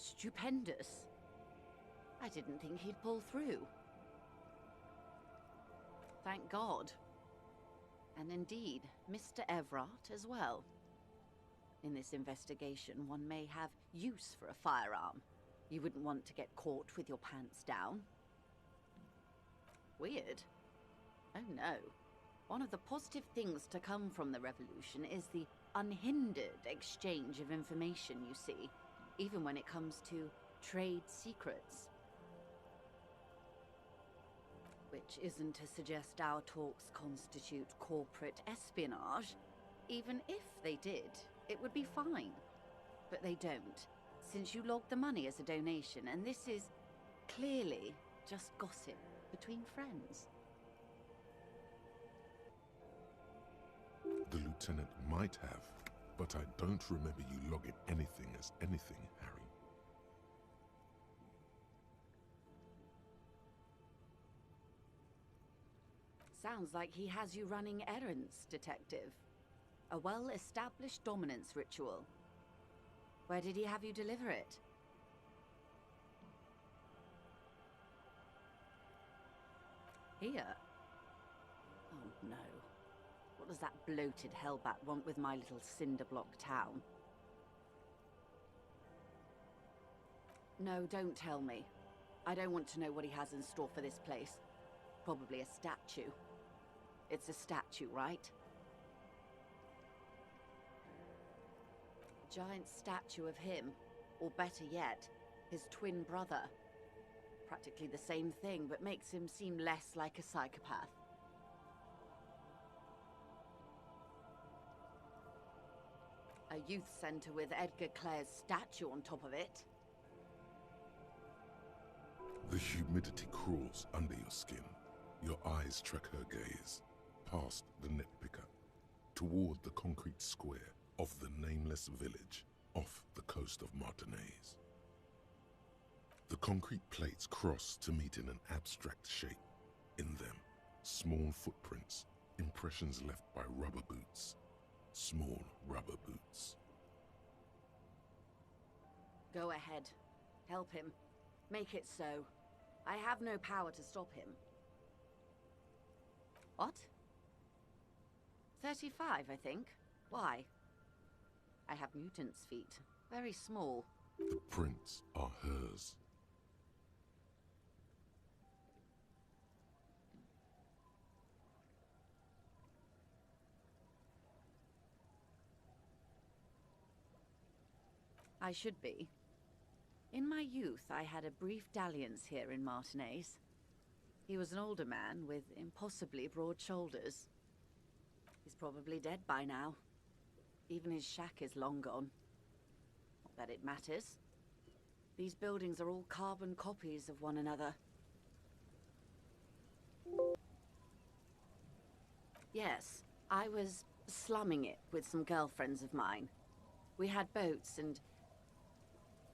Stupendous. I didn't think he'd pull through. Thank God. And indeed, Mr. Everard as well. In this investigation, one may have use for a firearm. You wouldn't want to get caught with your pants down. Weird. Oh no. One of the positive things to come from the revolution is the unhindered exchange of information, you see, even when it comes to trade secrets. Which isn't to suggest our talks constitute corporate espionage. Even if they did, it would be fine. But they don't, since you logged the money as a donation, and this is clearly just gossip between friends. The lieutenant might have, but I don't remember you logging anything as anything, Harry. Sounds like he has you running errands, Detective. A well-established dominance ritual. Where did he have you deliver it? Here? Oh no. What does that bloated hellbat want with my little cinder-block town? No, don't tell me. I don't want to know what he has in store for this place. Probably a statue. It's a statue, right? A giant statue of him, or better yet, his twin brother. Practically the same thing, but makes him seem less like a psychopath. A youth center with Edgar Clare's statue on top of it. The humidity crawls under your skin. Your eyes track her gaze, past the net picker, toward the concrete square of the nameless village off the coast of Martinaise. The concrete plates cross to meet in an abstract shape. In them, small footprints, impressions left by rubber boots. Small rubber boots. Go ahead. Help him. Make it so. I have no power to stop him. What? 35, I think. Why? I have mutant's feet. Very small. The prints are hers. I should be. In my youth, I had a brief dalliance here in Martinaise. He was an older man with impossibly broad shoulders. He's probably dead by now. Even his shack is long gone. Not that it matters. These buildings are all carbon copies of one another. Yes, I was slumming it with some girlfriends of mine. We had boats and...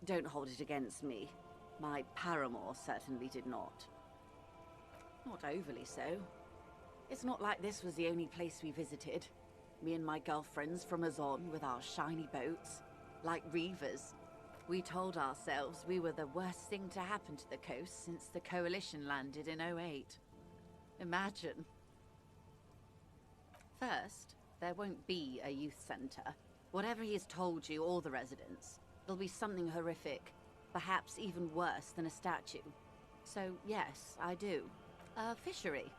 Don't hold it against me. My paramour certainly did not. Not overly so. It's not like this was the only place we visited. Me and my girlfriends from Azon with our shiny boats. Like reavers. We told ourselves we were the worst thing to happen to the coast since the Coalition landed in '08. Imagine. First, there won't be a youth center. Whatever he has told you or the residents, it'll be something horrific. Perhaps even worse than a statue. So yes, I do. A fishery.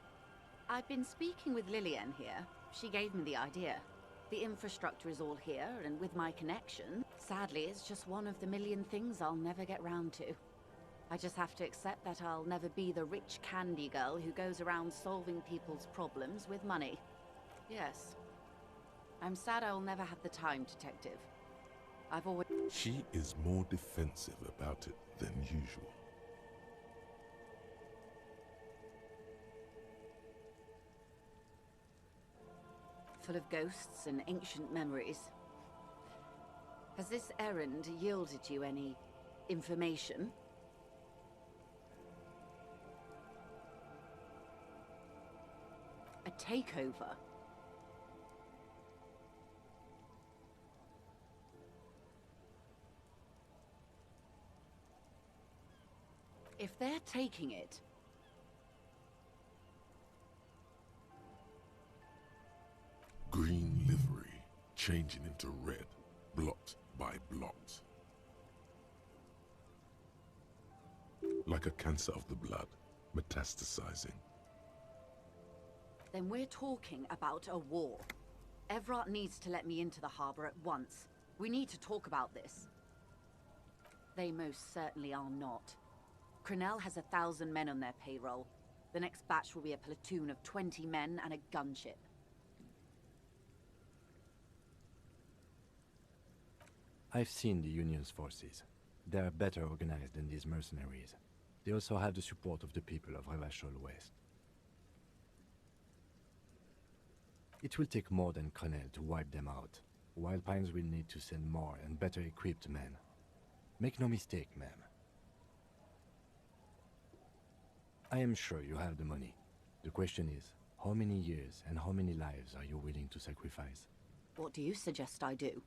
I've been speaking with Lillian here. She gave me the idea. The infrastructure is all here, and with my connection, sadly, it's just one of the million things I'll never get round to. I just have to accept that I'll never be the rich candy girl who goes around solving people's problems with money. Yes. I'm sad I'll never have the time, Detective. I've always... She is more defensive about it than usual. Full of ghosts and ancient memories. Has this errand yielded you any information? A takeover? If they're taking it... Green livery, changing into red, blot by blot. Like a cancer of the blood, metastasizing. Then we're talking about a war. Evrart needs to let me into the harbor at once. We need to talk about this. They most certainly are not. Crenell has 1,000 men on their payroll. The next batch will be a platoon of 20 men and a gunship. I've seen the Union's forces. They are better organized than these mercenaries. They also have the support of the people of Revachol West. It will take more than Crenell to wipe them out. Wild Pines will need to send more and better equipped men. Make no mistake, ma'am. I am sure you have the money. The question is, how many years and how many lives are you willing to sacrifice? What do you suggest I do?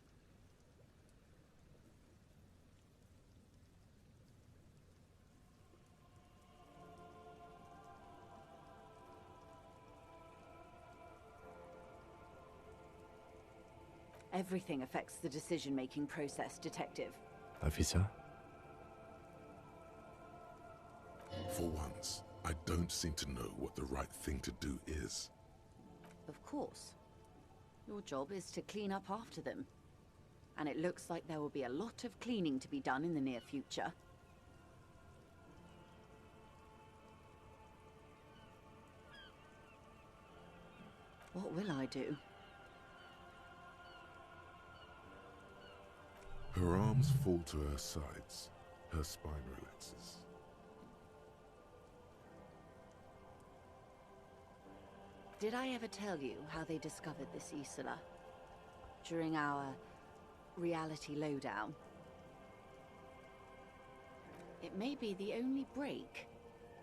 Everything affects the decision-making process, Detective. Officer? For once, I don't seem to know what the right thing to do is. Of course. Your job is to clean up after them. And it looks like there will be a lot of cleaning to be done in the near future. What will I do? Her arms fall to her sides. Her spine relaxes. Did I ever tell you how they discovered this Isola? During our reality lowdown? It may be the only break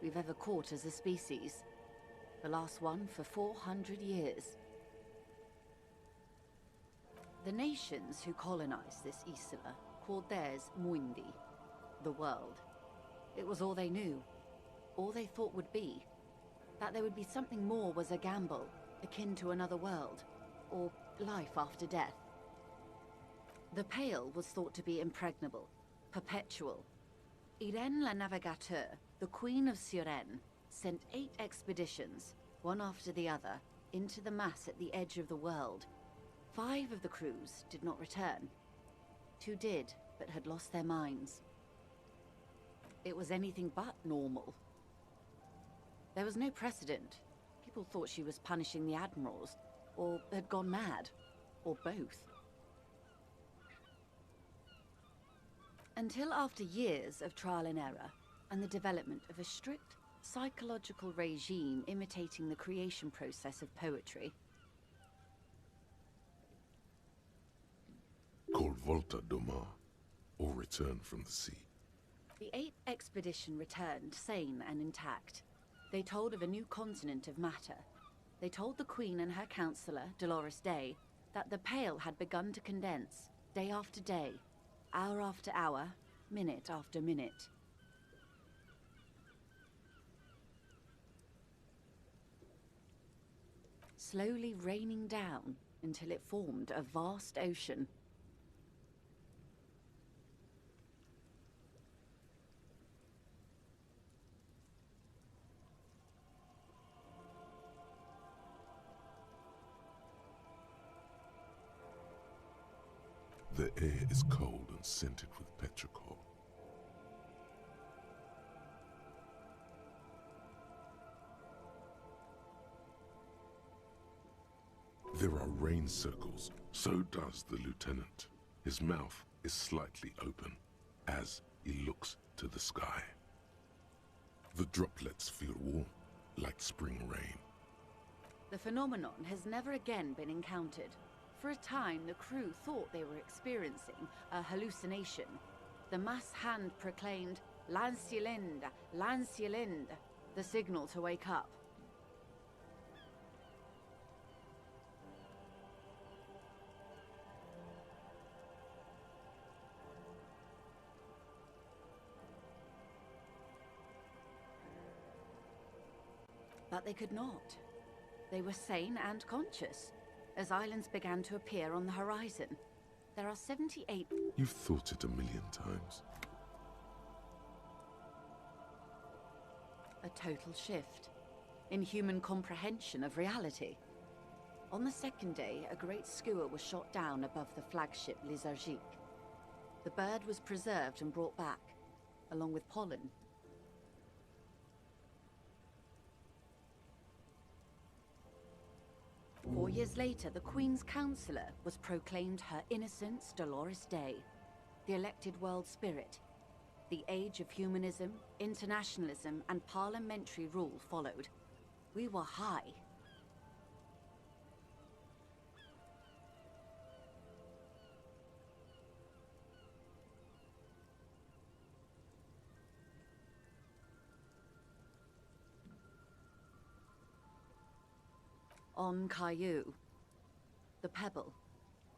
we've ever caught as a species. The last one for 400 years. The nations who colonized this Isola called theirs Muindi, the world. It was all they knew, all they thought would be. That there would be something more was a gamble, akin to another world, or life after death. The Pale was thought to be impregnable, perpetual. Irene la Navigateur, the Queen of Suren, sent 8 expeditions, one after the other, into the mass at the edge of the world. 5 of the crews did not return. 2 did, but had lost their minds. It was anything but normal. There was no precedent. People thought she was punishing the admirals, or had gone mad, or both. Until after years of trial and error, and the development of a strict psychological regime imitating the creation process of poetry. Called Volta Doma, or Return from the Sea. The 8th expedition returned sane and intact. They told of a new continent of matter. They told the Queen and her counselor, Dolores Day, that the Pale had begun to condense, day after day, hour after hour, minute after minute. Slowly raining down until it formed a vast ocean. The air is cold and scented with petrichor. There are rain circles. So does the lieutenant. His mouth is slightly open as he looks to the sky. The droplets feel warm, like spring rain. The phenomenon has never again been encountered. For a time, the crew thought they were experiencing a hallucination. The mass hand proclaimed, "Lancielinde, Lancielinde," the signal to wake up. But they could not. They were sane and conscious, as islands began to appear on the horizon. There are 78... You've thought it a million times. A total shift in human comprehension of reality. On the second day, a great skua was shot down above the flagship Elysium. The bird was preserved and brought back, along with pollen. Four years later, the Queen's Counsellor was proclaimed Her Innocence Dolores Day, the elected world spirit. The age of humanism, internationalism, and parliamentary rule followed. We were high. On Caillou, the Pebble,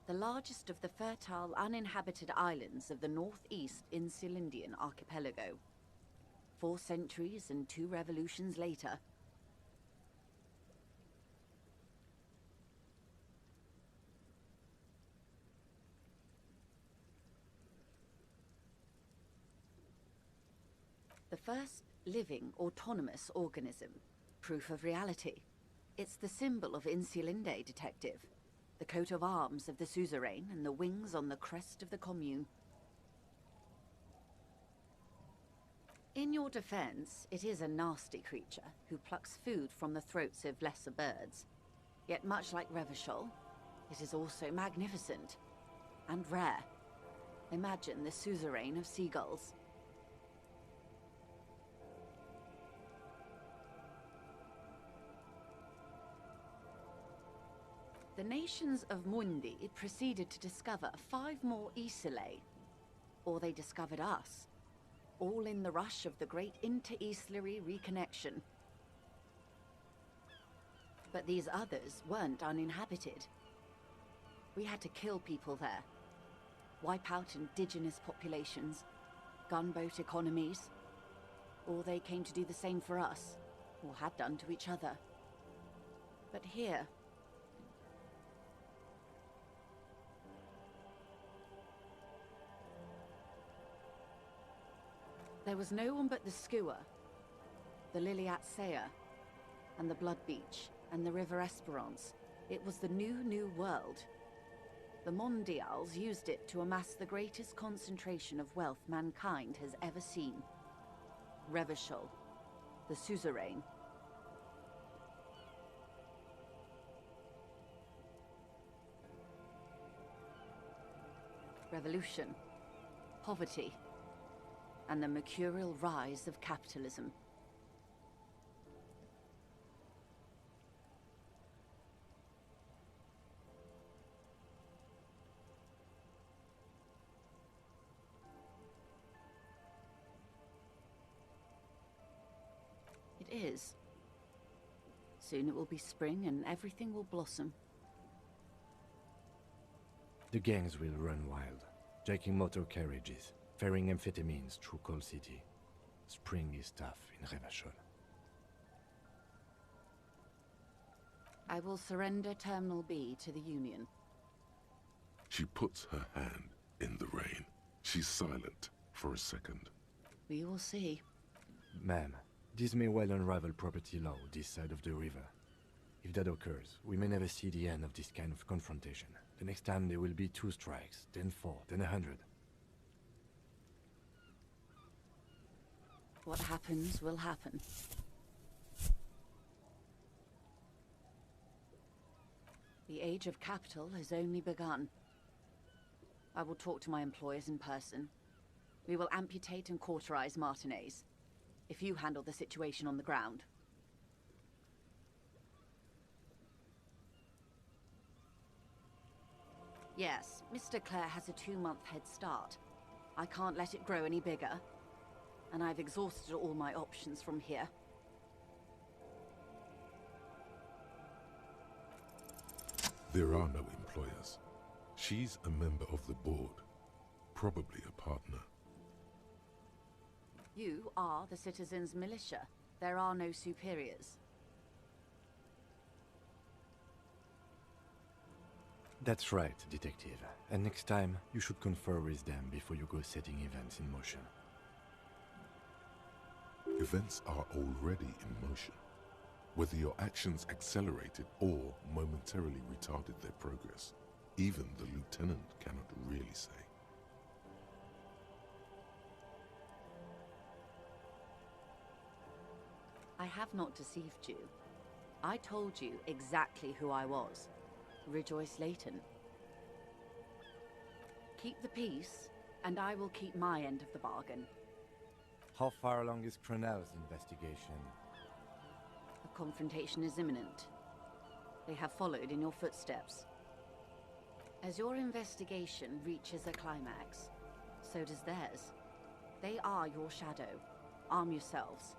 the largest of the fertile, uninhabited islands of the northeast Insulindian archipelago. 4 centuries and 2 revolutions later. The first living, autonomous organism. Proof of reality. It's the symbol of Insulinde, detective. The coat of arms of the suzerain and the wings on the crest of the commune. In your defense, it is a nasty creature who plucks food from the throats of lesser birds. Yet much like Revachol, it is also magnificent and rare. Imagine the suzerain of seagulls. The nations of Mundi proceeded to discover 5 more Isolae, or they discovered us, all in the rush of the great inter-Islary reconnection. But these others weren't uninhabited. We had to kill people there, wipe out indigenous populations, gunboat economies, or they came to do the same for us, or had done to each other. But here, there was no one but the skua, the Liliat Saya, and the Blood Beach, and the River Esperance. It was the new world. The Mondials used it to amass the greatest concentration of wealth mankind has ever seen. Revachol, the suzerain. Revolution, poverty, and the mercurial rise of capitalism. It is. Soon it will be spring and everything will blossom. The gangs will run wild, jacking motor carriages, ferrying amphetamines through Coal City. Spring is tough in Revachol. I will surrender Terminal B to the Union. She puts her hand in the rain. She's silent for a second. We will see. Ma'am, this may well unravel property law this side of the river. If that occurs, we may never see the end of this kind of confrontation. The next time there will be 2 strikes, then 4, then 100. What happens will happen. The age of capital has only begun. I will talk to my employers in person. We will amputate and cauterize Martinez, if you handle the situation on the ground. Yes, Mr. Clare has a 2-month head start. I can't let it grow any bigger. And I've exhausted all my options from here. There are no employers. She's a member of the board. Probably a partner. You are the citizens' militia. There are no superiors. That's right, Detective. And next time, you should confer with them before you go setting events in motion. Events are already in motion. Whether your actions accelerated or momentarily retarded their progress, even the lieutenant cannot really say. I have not deceived you. I told you exactly who I was. Rejoice Layton. Keep the peace, and I will keep my end of the bargain. How far along is Cronell's investigation? A confrontation is imminent. They have followed in your footsteps. As your investigation reaches a climax, so does theirs. They are your shadow. Arm yourselves.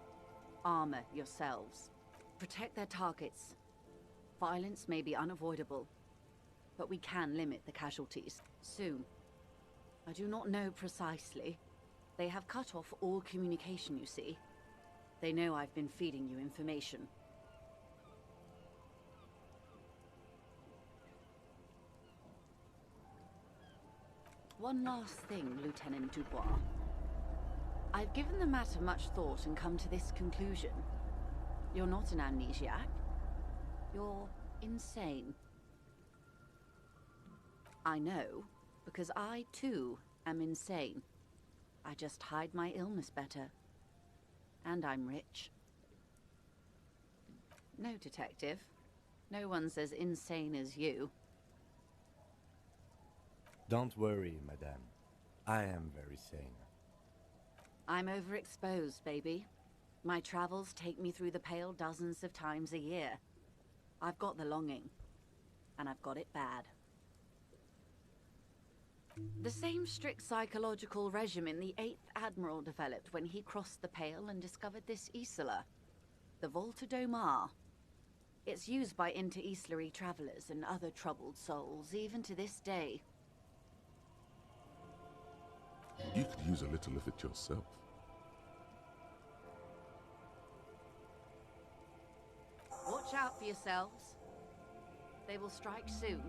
Armor yourselves. Protect their targets. Violence may be unavoidable, but we can limit the casualties. Soon. I do not know precisely. They have cut off all communication, you see. They know I've been feeding you information. One last thing, Lieutenant Dubois. I've given the matter much thought and come to this conclusion. You're not an amnesiac. You're insane. I know, because I, too, am insane. I just hide my illness better. And I'm rich. No, Detective. No one's as insane as you. Don't worry, Madame. I am very sane. I'm overexposed, baby. My travels take me through the Pale dozens of times a year. I've got the longing. And I've got it bad. The same strict psychological regimen the 8th Admiral developed when he crossed the Pale and discovered this Isola, the Volta do Mar. It's used by inter-Easlary travelers and other troubled souls, even to this day. You could use a little of it yourself. Watch out for yourselves. They will strike soon.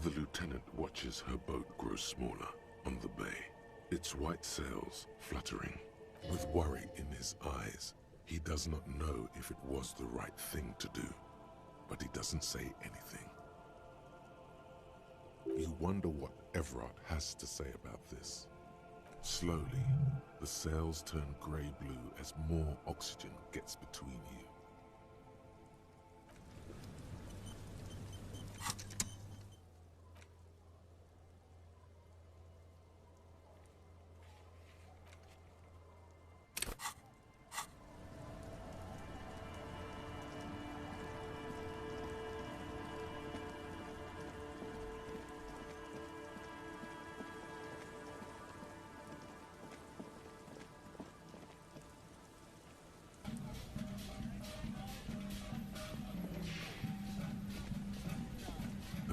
The lieutenant watches her boat grow smaller on the bay, its white sails fluttering. With worry in his eyes, he does not know if it was the right thing to do, but he doesn't say anything. You wonder what Everard has to say about this. Slowly, the sails turn grey-blue as more oxygen gets between you.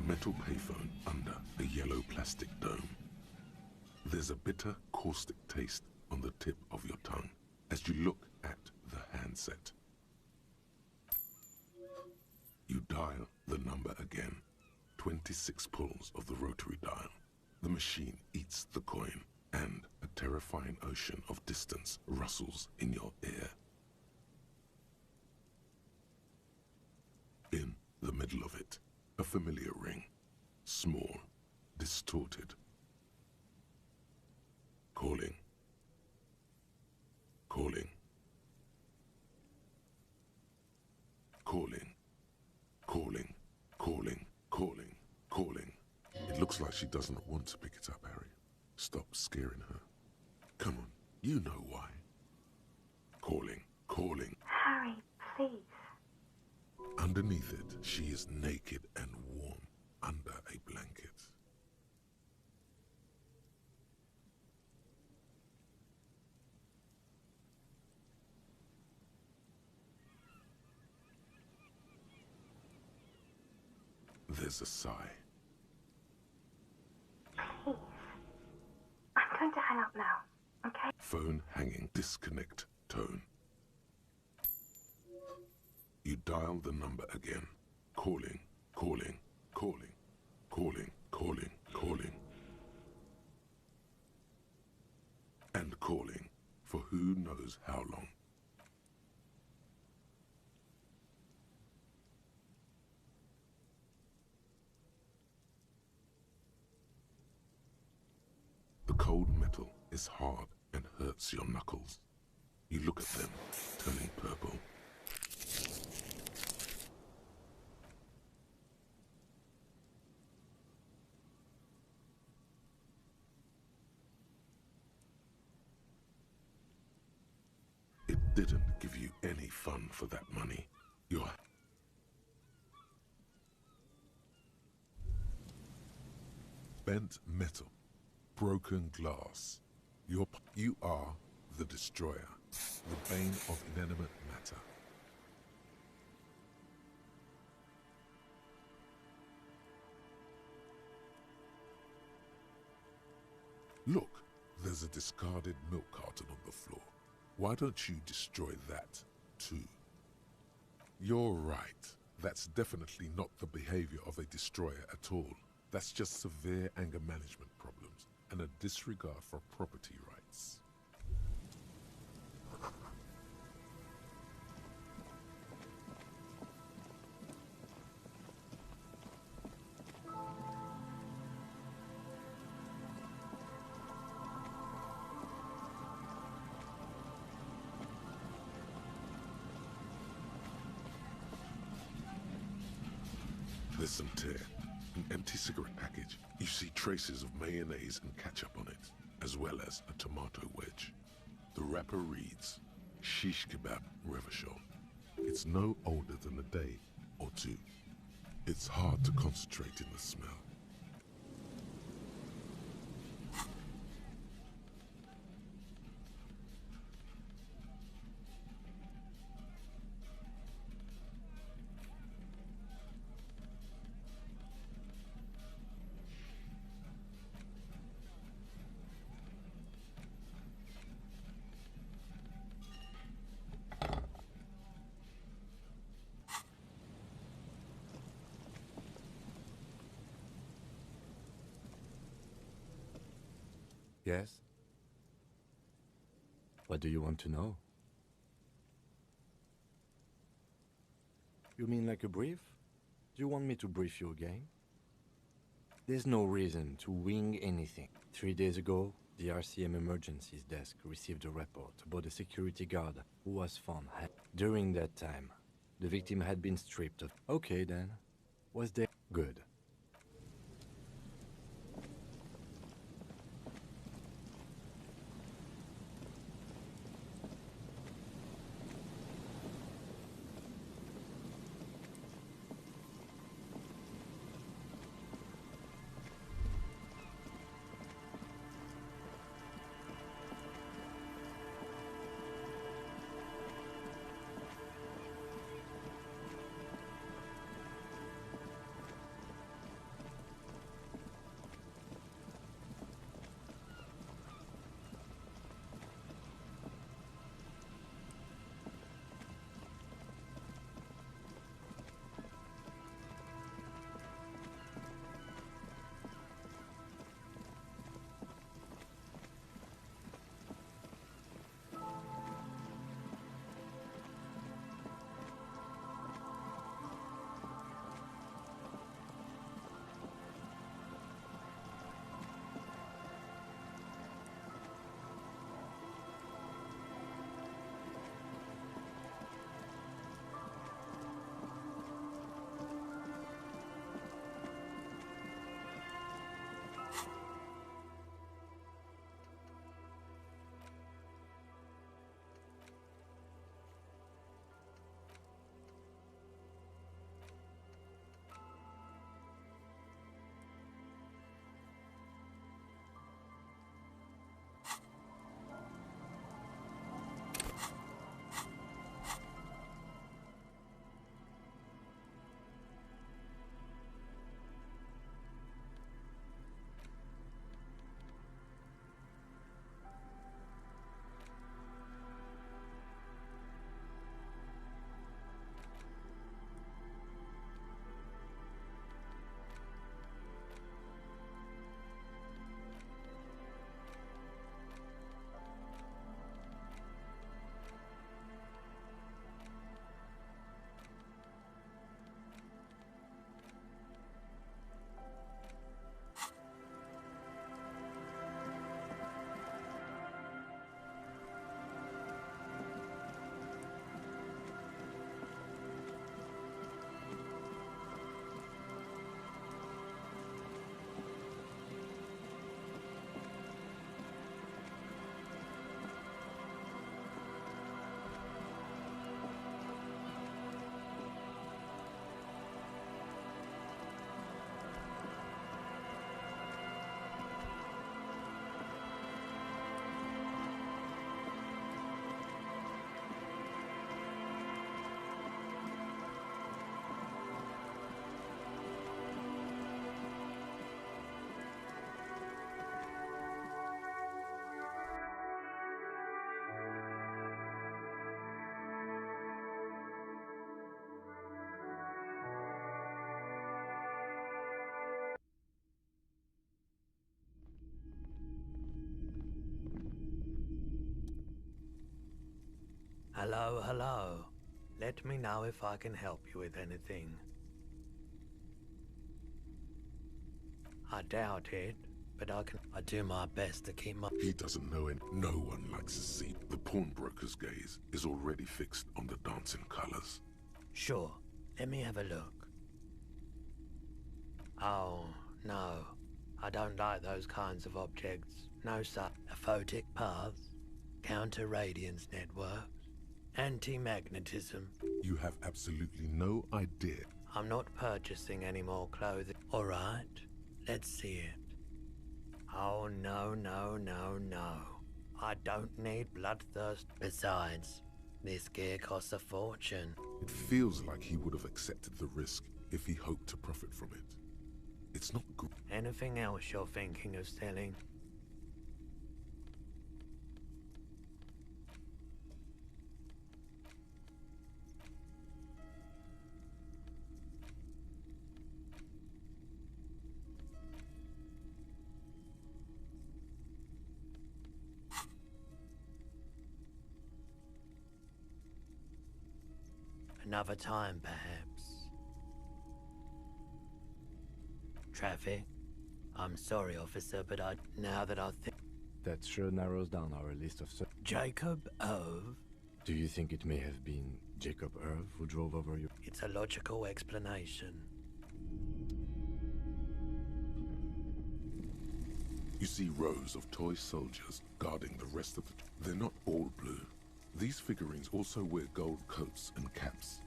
Metal payphone under a yellow plastic dome. There's a bitter, caustic taste on the tip of your tongue as you look at the handset. You dial the number again. 26 pulls of the rotary dial. The machine eats the coin, and a terrifying ocean of distance rustles in your ear. In the middle of it, a familiar ring, small, distorted. Calling. Calling. Calling. Calling. Calling. Looks like she doesn't want to pick it up, Harry. Stop scaring her. Come on, you know why. Calling, calling. Harry, please. Underneath it, she is naked and warm under a blanket. There's a sigh. Please. I'm going to hang up now, okay? Phone hanging, disconnect tone. You dial the number again. Calling, calling, calling, calling, calling, calling. And calling for who knows how long. The cold metal is hard and hurts your knuckles. You look at them, turning purple. It didn't give you any fun for that money. You're bent metal, broken glass. You are the destroyer, the bane of inanimate matter. Look, there's a discarded milk carton on the floor. Why don't you destroy that, too? You're right. That's definitely not the behavior of a destroyer at all. That's just severe anger management problems and a disregard for property rights. There's some tear, an empty cigarette package. You see traces of mayonnaise and ketchup on it, as well as a tomato wedge. The wrapper reads, Shish Kebab Revachol. It's no older than a day or two. It's hard to concentrate in the smell. Yes? What do you want to know? You mean like a brief? Do you want me to brief you again? There's no reason to wing anything. 3 days ago, the RCM Emergencies Desk received a report about a security guard who was found. During that time, the victim had been stripped of... Okay then. Was there... Good. Hello, hello. Let me know if I can help you with anything. I doubt it, but I do my best to keep my... He doesn't know it. No one likes to see. The pawnbroker's gaze is already fixed on the dancing colors. Sure, let me have a look. Oh, no. I don't like those kinds of objects. No such aphotic paths, counter-radiance networks, anti-magnetism. You have absolutely no idea. I'm not purchasing any more clothing. All right, let's see it. Oh, no, no, no, no. I don't need bloodthirst. Besides, this gear costs a fortune. It feels like he would have accepted the risk if he hoped to profit from it. It's not good. Anything else you're thinking of selling? Another time, perhaps. Traffic? I'm sorry, officer, but now that I think... That sure narrows down our list of... Jacob Ove? Do you think it may have been Jacob Irv who drove over you? It's a logical explanation. You see rows of toy soldiers guarding the rest of the... They're not all blue. These figurines also wear gold coats and caps.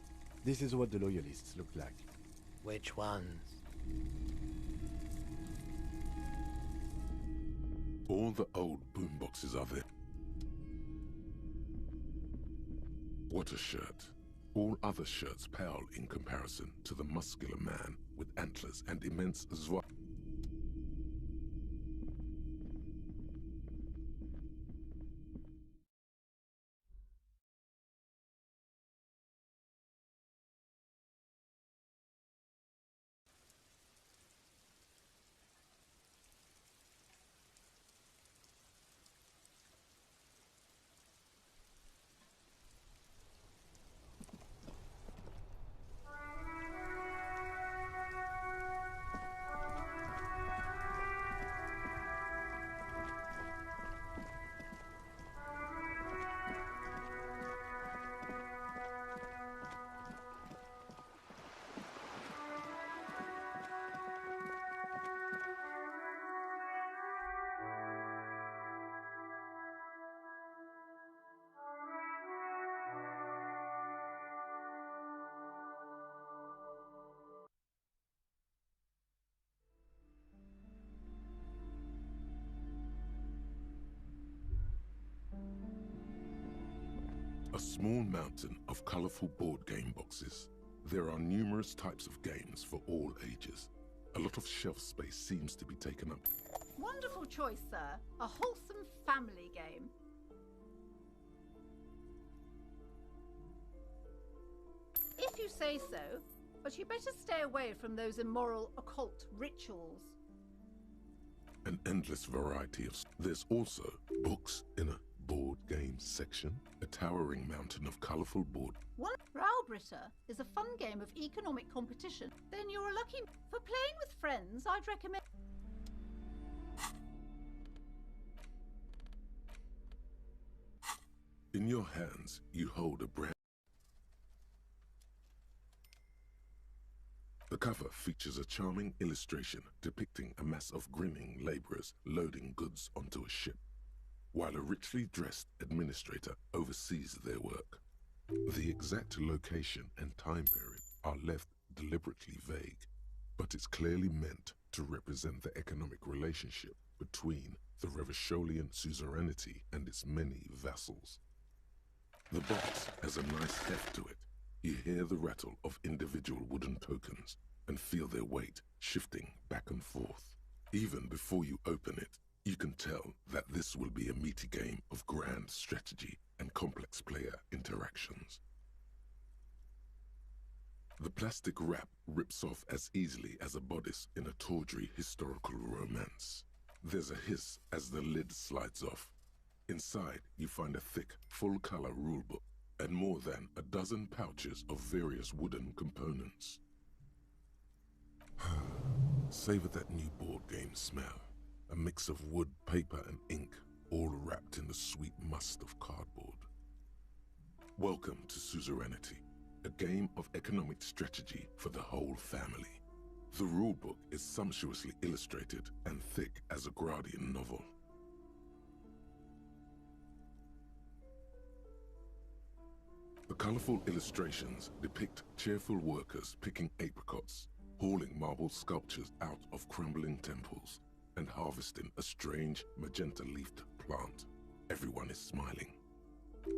This is what the loyalists look like. Which ones? All the old boomboxes are there. What a shirt. All other shirts pale in comparison to the muscular man with antlers and immense zwa. A small mountain of colorful board game boxes. There are numerous types of games for all ages. A lot of shelf space seems to be taken up. Wonderful choice, sir. A wholesome family game. If you say so, but you better stay away from those immoral occult rituals. An endless variety of... There's also books in a board game section. A towering mountain of colorful board... One Browbritter is a fun game of economic competition. Then you're a lucky... For playing with friends, I'd recommend... In your hands, you hold a brand... The cover features a charming illustration depicting a mass of grinning laborers loading goods onto a ship, while a richly dressed administrator oversees their work. The exact location and time period are left deliberately vague, but it's clearly meant to represent the economic relationship between the Revacholian suzerainty and its many vassals. The box has a nice heft to it. You hear the rattle of individual wooden tokens and feel their weight shifting back and forth. Even before you open it, you can tell that this will be a meaty game of grand strategy and complex player interactions. The plastic wrap rips off as easily as a bodice in a tawdry historical romance. There's a hiss as the lid slides off. Inside, you find a thick, full-color rulebook, and more than a dozen pouches of various wooden components. Savor that new board game smell. A mix of wood, paper, and ink, all wrapped in the sweet must of cardboard. Welcome to Suzerainty, a game of economic strategy for the whole family. The rulebook is sumptuously illustrated and thick as a Gradian novel. The colorful illustrations depict cheerful workers picking apricots, hauling marble sculptures out of crumbling temples, and harvesting a strange magenta-leafed plant. Everyone is smiling.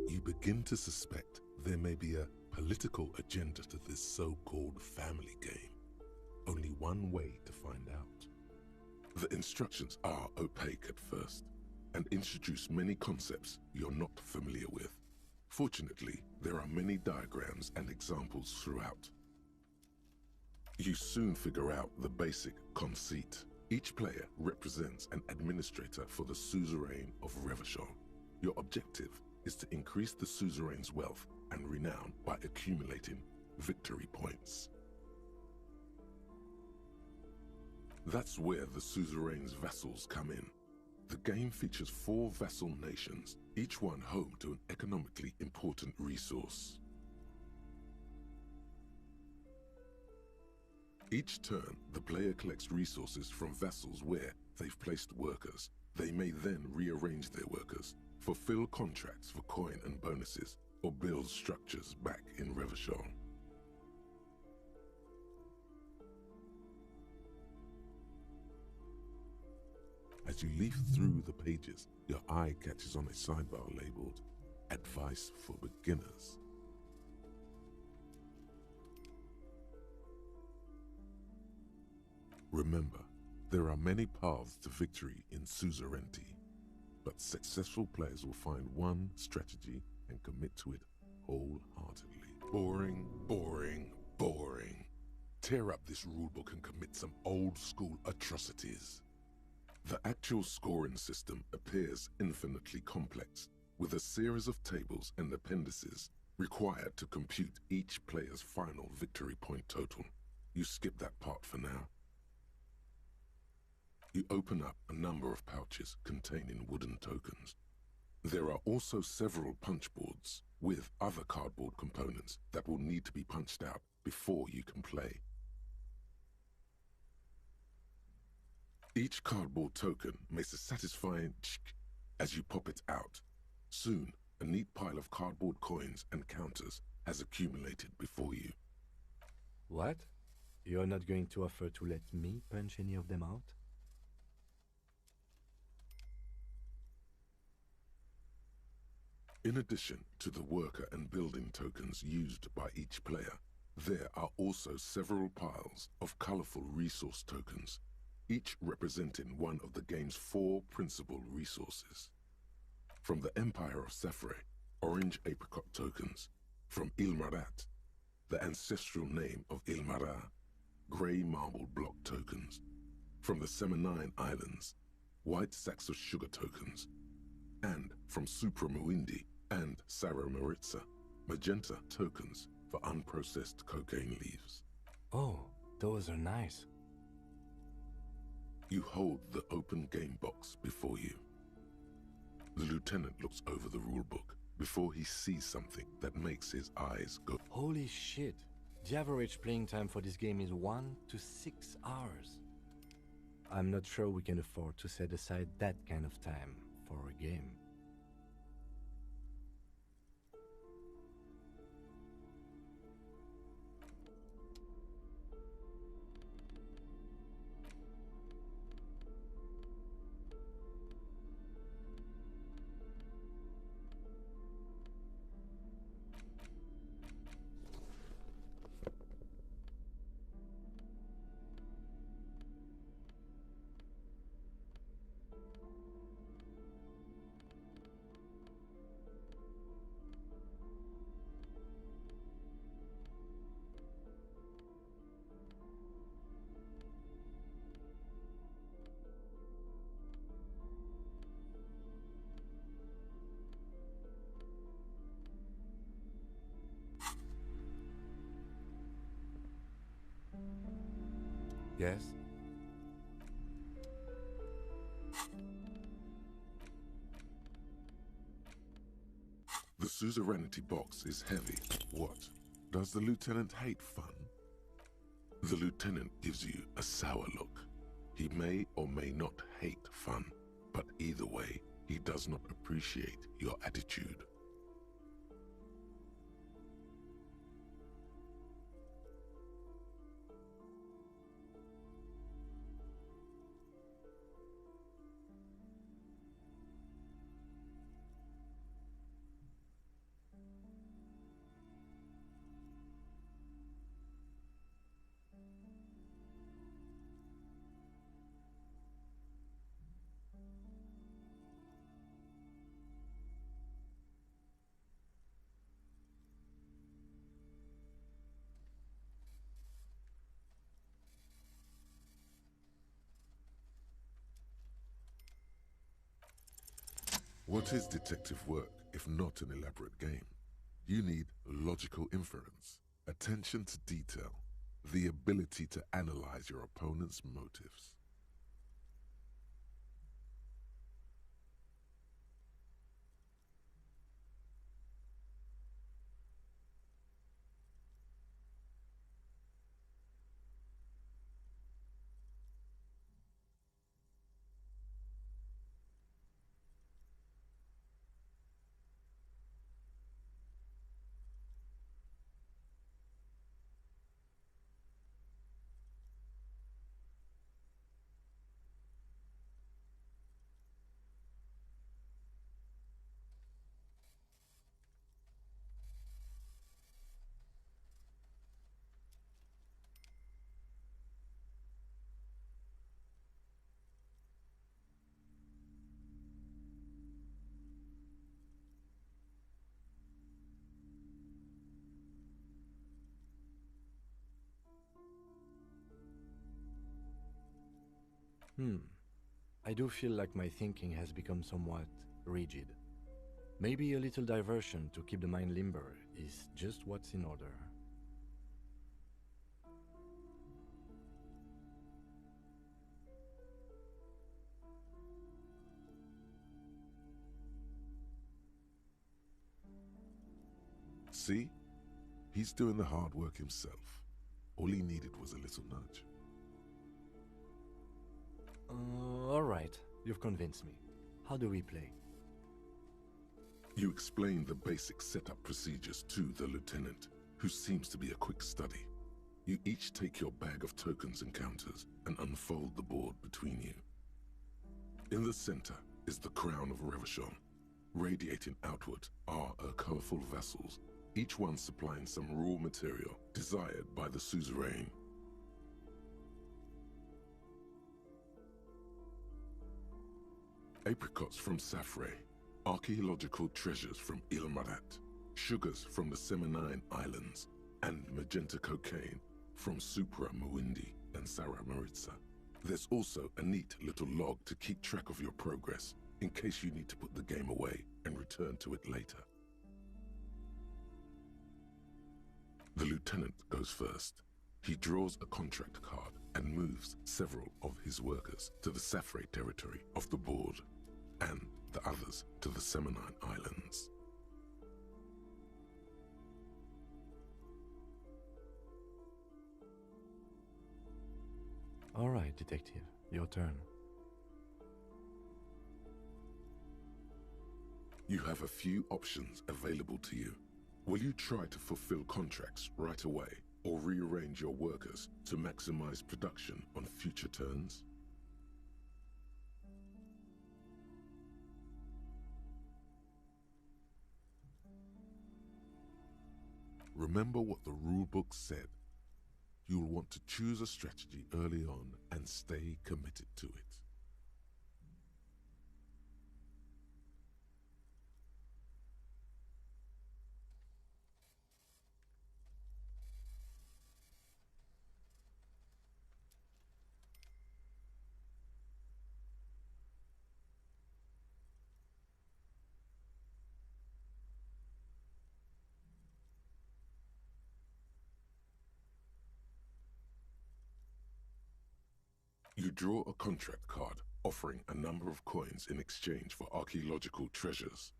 You begin to suspect there may be a political agenda to this so-called family game. Only one way to find out. The instructions are opaque at first and introduce many concepts you're not familiar with. Fortunately, there are many diagrams and examples throughout. You soon figure out the basic conceit. Each player represents an administrator for the suzerain of Revachol. Your objective is to increase the suzerain's wealth and renown by accumulating victory points. That's where the suzerain's vassals come in. The game features 4 vassal nations, each one home to an economically important resource. Each turn, the player collects resources from vassals where they've placed workers. They may then rearrange their workers, fulfill contracts for coin and bonuses, or build structures back in Revachol. As you leaf through the pages, your eye catches on a sidebar labeled Advice for Beginners. Remember, there are many paths to victory in suzerainty, but successful players will find one strategy and commit to it wholeheartedly. Boring, boring, boring. Tear up this rulebook and commit some old-school atrocities. The actual scoring system appears infinitely complex, with a series of tables and appendices required to compute each player's final victory point total. You skip that part for now. You open up a number of pouches containing wooden tokens. There are also several punch boards with other cardboard components that will need to be punched out before you can play. Each cardboard token makes a satisfying tsk as you pop it out. Soon, a neat pile of cardboard coins and counters has accumulated before you. What? You're not going to offer to let me punch any of them out? In addition to the worker and building tokens used by each player, there are also several piles of colorful resource tokens, each representing one of the game's 4 principal resources. From the Empire of Safre, orange apricot tokens. From Ilmarat, the ancestral name of Ilmara, grey marble block tokens. From the Semenine Islands, white sacks of sugar tokens. And from Supramuindi and Sarah Maritza, magenta tokens for unprocessed cocaine leaves. Oh, those are nice. You hold the open game box before you. The lieutenant looks over the rulebook before he sees something that makes his eyes go. Holy shit. The average playing time for this game is 1 to 6 hours. I'm not sure we can afford to set aside that kind of time for a game. Yes? The suzerainty box is heavy. What? Does the lieutenant hate fun? The lieutenant gives you a sour look. He may or may not hate fun, but either way, he does not appreciate your attitude. What is detective work if not an elaborate game? You need logical inference, attention to detail, the ability to analyze your opponent's motives. I do feel like my thinking has become somewhat rigid. Maybe a little diversion to keep the mind limber is just what's in order. See? He's doing the hard work himself. All he needed was a little nudge. Alright, you've convinced me. How do we play? You explain the basic setup procedures to the lieutenant, who seems to be a quick study. You each take your bag of tokens and counters and unfold the board between you. In the center is the crown of Revachon. Radiating outward are her colorful vessels, each one supplying some raw material desired by the suzerain. Apricots from Safre, archaeological treasures from Ilmarat, sugars from the Seminine Islands, and magenta cocaine from Supra Muindi and Sara Maritza. There's also a neat little log to keep track of your progress, in case you need to put the game away and return to it later. The lieutenant goes first. He draws a contract card and moves several of his workers to the Safre territory of the board, and the others to the Seminine Islands. All right, detective, your turn. You have a few options available to you. Will you try to fulfill contracts right away, or rearrange your workers to maximize production on future turns? Remember what the rulebook said. You'll want to choose a strategy early on and stay committed to it. You draw a contract card offering a number of coins in exchange for archaeological treasures.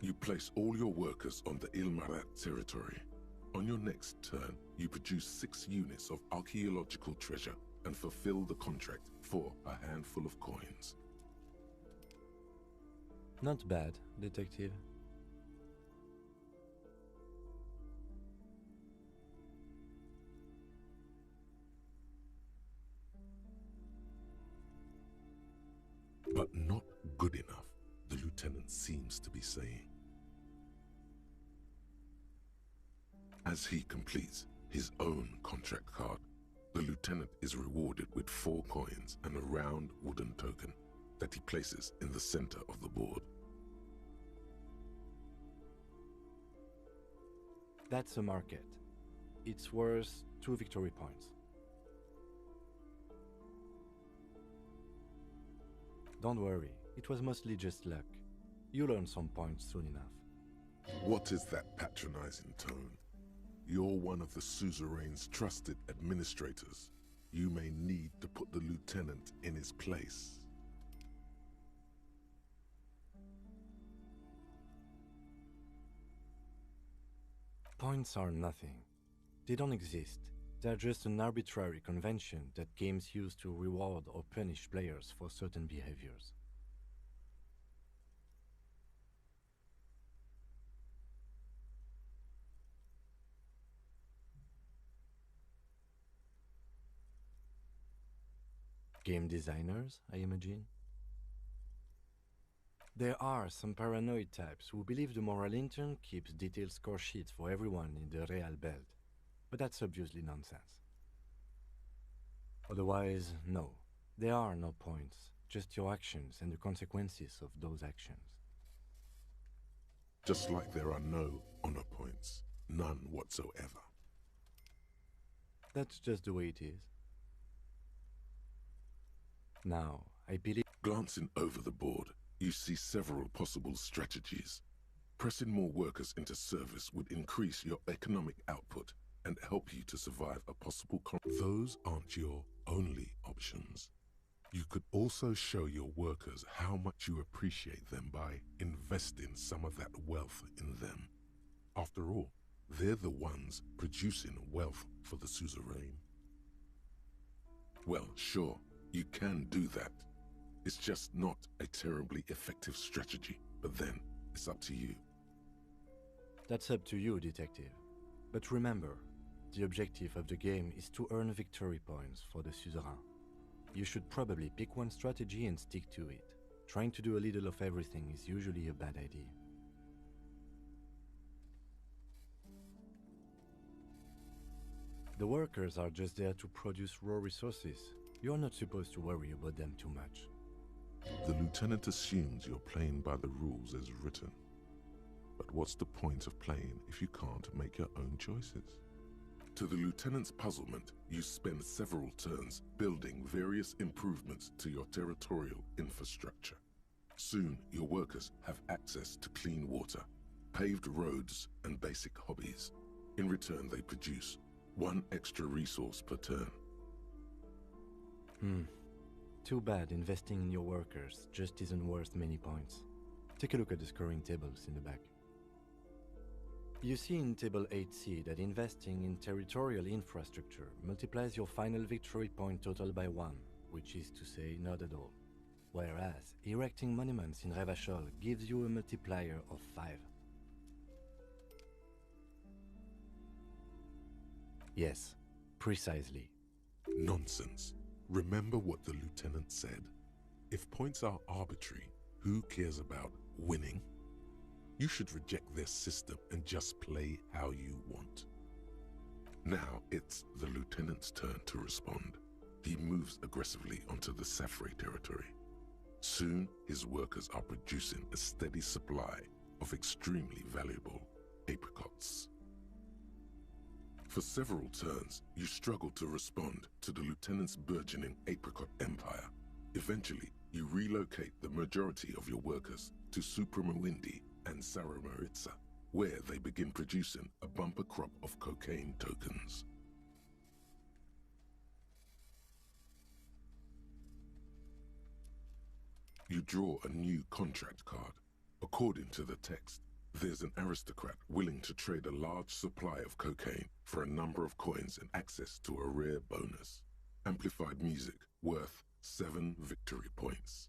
You place all your workers on the Ilmarat territory. On your next turn, you produce 6 units of archaeological treasure and fulfill the contract for a handful of coins. Not bad, detective. But not good enough, the lieutenant seems to be saying. As he completes his own contract card, the lieutenant is rewarded with 4 coins and a round wooden token that he places in the center of the board. That's a market. It's worth 2 victory points. Don't worry, it was mostly just luck. You'll earn some points soon enough. What is that patronizing tone? You're one of the suzerain's trusted administrators. You may need to put the lieutenant in his place. Points are nothing. They don't exist. They're just an arbitrary convention that games use to reward or punish players for certain behaviors. Game designers, I imagine? There are some paranoid types who believe the moral intern keeps detailed score sheets for everyone in the Real Belt, but that's obviously nonsense. Otherwise, no. There are no points, just your actions and the consequences of those actions. Just like there are no honor points, none whatsoever. That's just the way it is. Now, I believe... Glancing over the board, you see several possible strategies. Pressing more workers into service would increase your economic output and help you to survive a possible Those aren't your only options. You could also show your workers how much you appreciate them by investing some of that wealth in them. After all, they're the ones producing wealth for the suzerain. Well, sure, you can do that. It's just not a terribly effective strategy, but then it's up to you. That's up to you, detective. But remember, the objective of the game is to earn victory points for the suzerain. You should probably pick one strategy and stick to it. Trying to do a little of everything is usually a bad idea. The workers are just there to produce raw resources. You're not supposed to worry about them too much. The lieutenant assumes you're playing by the rules as written. But what's the point of playing if you can't make your own choices? To the lieutenant's puzzlement, you spend several turns building various improvements to your territorial infrastructure. Soon, your workers have access to clean water, paved roads, and basic hobbies. In return, they produce 1 extra resource per turn. Too bad investing in your workers just isn't worth many points. Take a look at the scoring tables in the back. You see in Table 8C that investing in territorial infrastructure multiplies your final victory point total by 1, which is to say not at all. Whereas erecting monuments in Revachol gives you a multiplier of 5. Yes, precisely. Nonsense. Remember what the lieutenant said. If points are arbitrary, who cares about winning? You should reject their system and just play how you want. Now it's the lieutenant's turn to respond. He moves aggressively onto the Safre territory. Soon, his workers are producing a steady supply of extremely valuable apricots. For several turns, you struggle to respond to the lieutenant's burgeoning apricot empire. Eventually, you relocate the majority of your workers to Supremawindi and Saramaritsa, where they begin producing a bumper crop of cocaine tokens. You draw a new contract card. According to the text, there's an aristocrat willing to trade a large supply of cocaine for a number of coins and access to a rare bonus. Amplified music worth 7 victory points.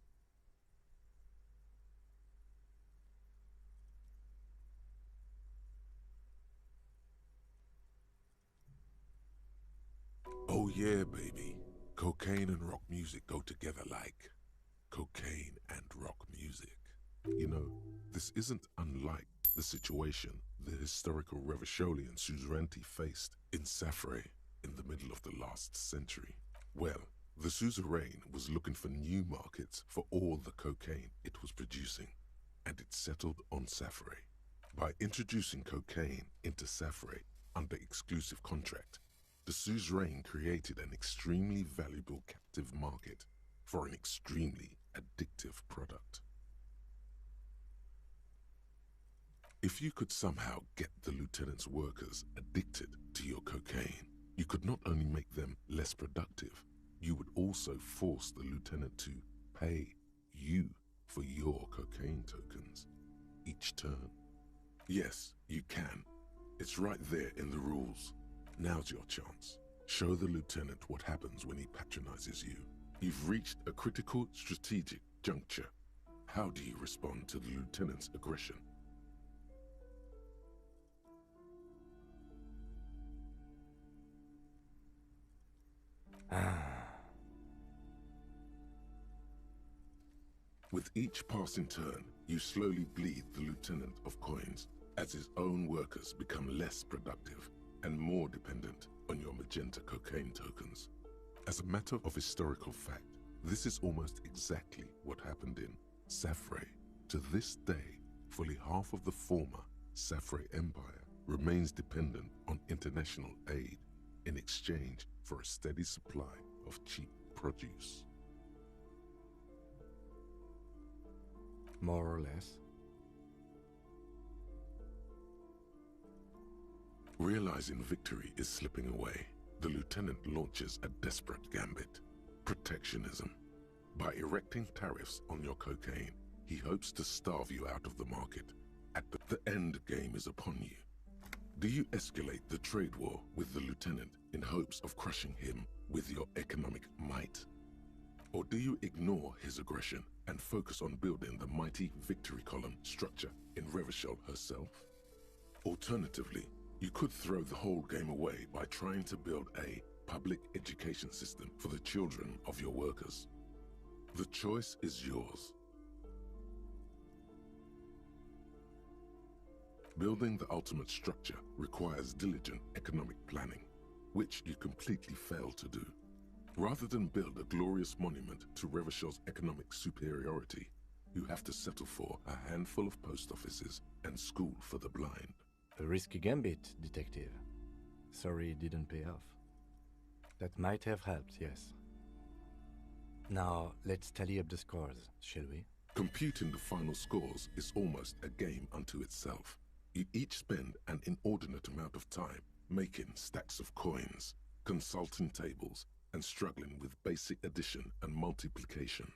Oh yeah, baby. Cocaine and rock music go together like cocaine and rock music. You know, this isn't unlike the situation the historical Revacholian suzerainty faced in Safre in the middle of the last century. Well, the suzerain was looking for new markets for all the cocaine it was producing, and it settled on Safre. By introducing cocaine into Safre under exclusive contract, the suzerain created an extremely valuable captive market for an extremely addictive product. If you could somehow get the lieutenant's workers addicted to your cocaine, you could not only make them less productive, you would also force the lieutenant to pay you for your cocaine tokens each turn. Yes, you can. It's right there in the rules. Now's your chance. Show the lieutenant what happens when he patronizes you. You've reached a critical strategic juncture. How do you respond to the lieutenant's aggression? With each passing turn, you slowly bleed the lieutenant of coins as his own workers become less productive and more dependent on your magenta cocaine tokens. As a matter of historical fact, this is almost exactly what happened in Safre. To this day, fully half of the former Safre Empire remains dependent on international aid in exchange for a steady supply of cheap produce. More or less. Realizing victory is slipping away, the lieutenant launches a desperate gambit: protectionism. By erecting tariffs on your cocaine, he hopes to starve you out of the market. The end game is upon you. Do you escalate the trade war with the lieutenant in hopes of crushing him with your economic might? Or do you ignore his aggression and focus on building the mighty victory column structure in Revachol herself? Alternatively, you could throw the whole game away by trying to build a public education system for the children of your workers. The choice is yours. Building the ultimate structure requires diligent economic planning, which you completely fail to do. Rather than build a glorious monument to Revachol's economic superiority, you have to settle for a handful of post offices and school for the blind. A risky gambit, detective. Sorry it didn't pay off. That might have helped, yes. Now, let's tally up the scores, shall we? Computing the final scores is almost a game unto itself. You each spend an inordinate amount of time making stacks of coins, consulting tables, and struggling with basic addition and multiplication.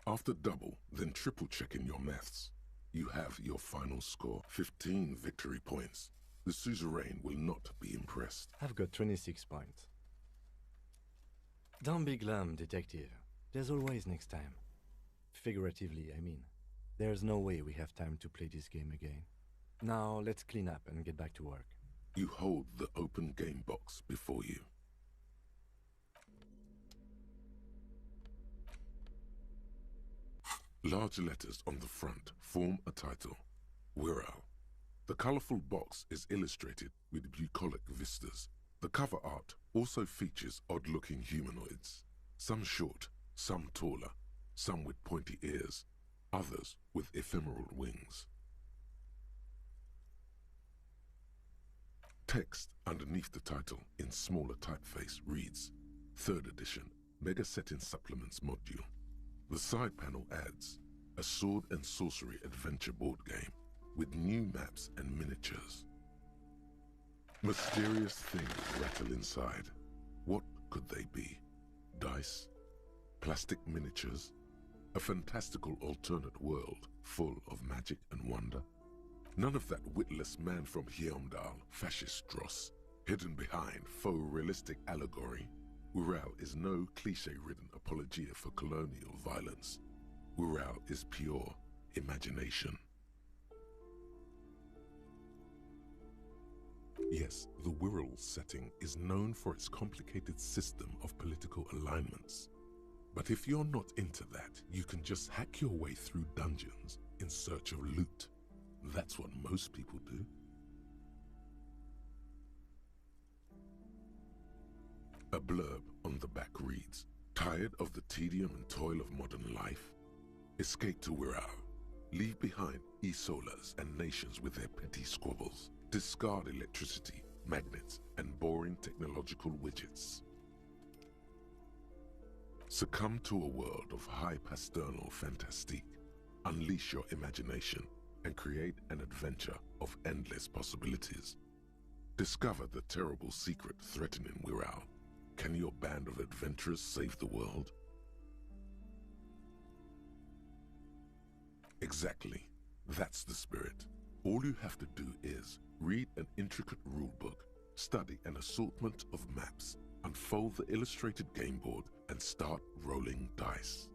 After double, then triple checking your maths, you have your final score, 15 victory points. The suzerain will not be impressed. I've got 26 points. Don't be glum, detective. There's always next time. Figuratively, I mean. There's no way we have time to play this game again. Now, let's clean up and get back to work. You hold the open game box before you. Large letters on the front form a title: Wirral. The colorful box is illustrated with bucolic vistas. The cover art also features odd-looking humanoids, some short, some taller, some with pointy ears, others with ephemeral wings. Text underneath the title in smaller typeface reads, 3rd edition, Mega Setting Supplements module. The side panel adds a sword and sorcery adventure board game with new maps and miniatures. Mysterious things rattle inside. What could they be? Dice? Plastic miniatures? A fantastical alternate world full of magic and wonder? None of that witless man from Heimdall, fascist dross, hidden behind faux realistic allegory. Ural is no cliché-ridden apologia for colonial violence. Ural is pure imagination. Yes, the Wirral setting is known for its complicated system of political alignments. But if you're not into that, you can just hack your way through dungeons in search of loot. That's what most people do. A blurb on the back reads, "Tired of the tedium and toil of modern life? Escape to Wirral. Leave behind e-solas and nations with their petty squabbles. Discard electricity, magnets, and boring technological widgets. Succumb to a world of high pasternal fantastique. Unleash your imagination and create an adventure of endless possibilities. Discover the terrible secret threatening Wirral. Can your band of adventurers save the world?" Exactly. That's the spirit. All you have to do is read an intricate rulebook, study an assortment of maps, unfold the illustrated game board, and start rolling dice.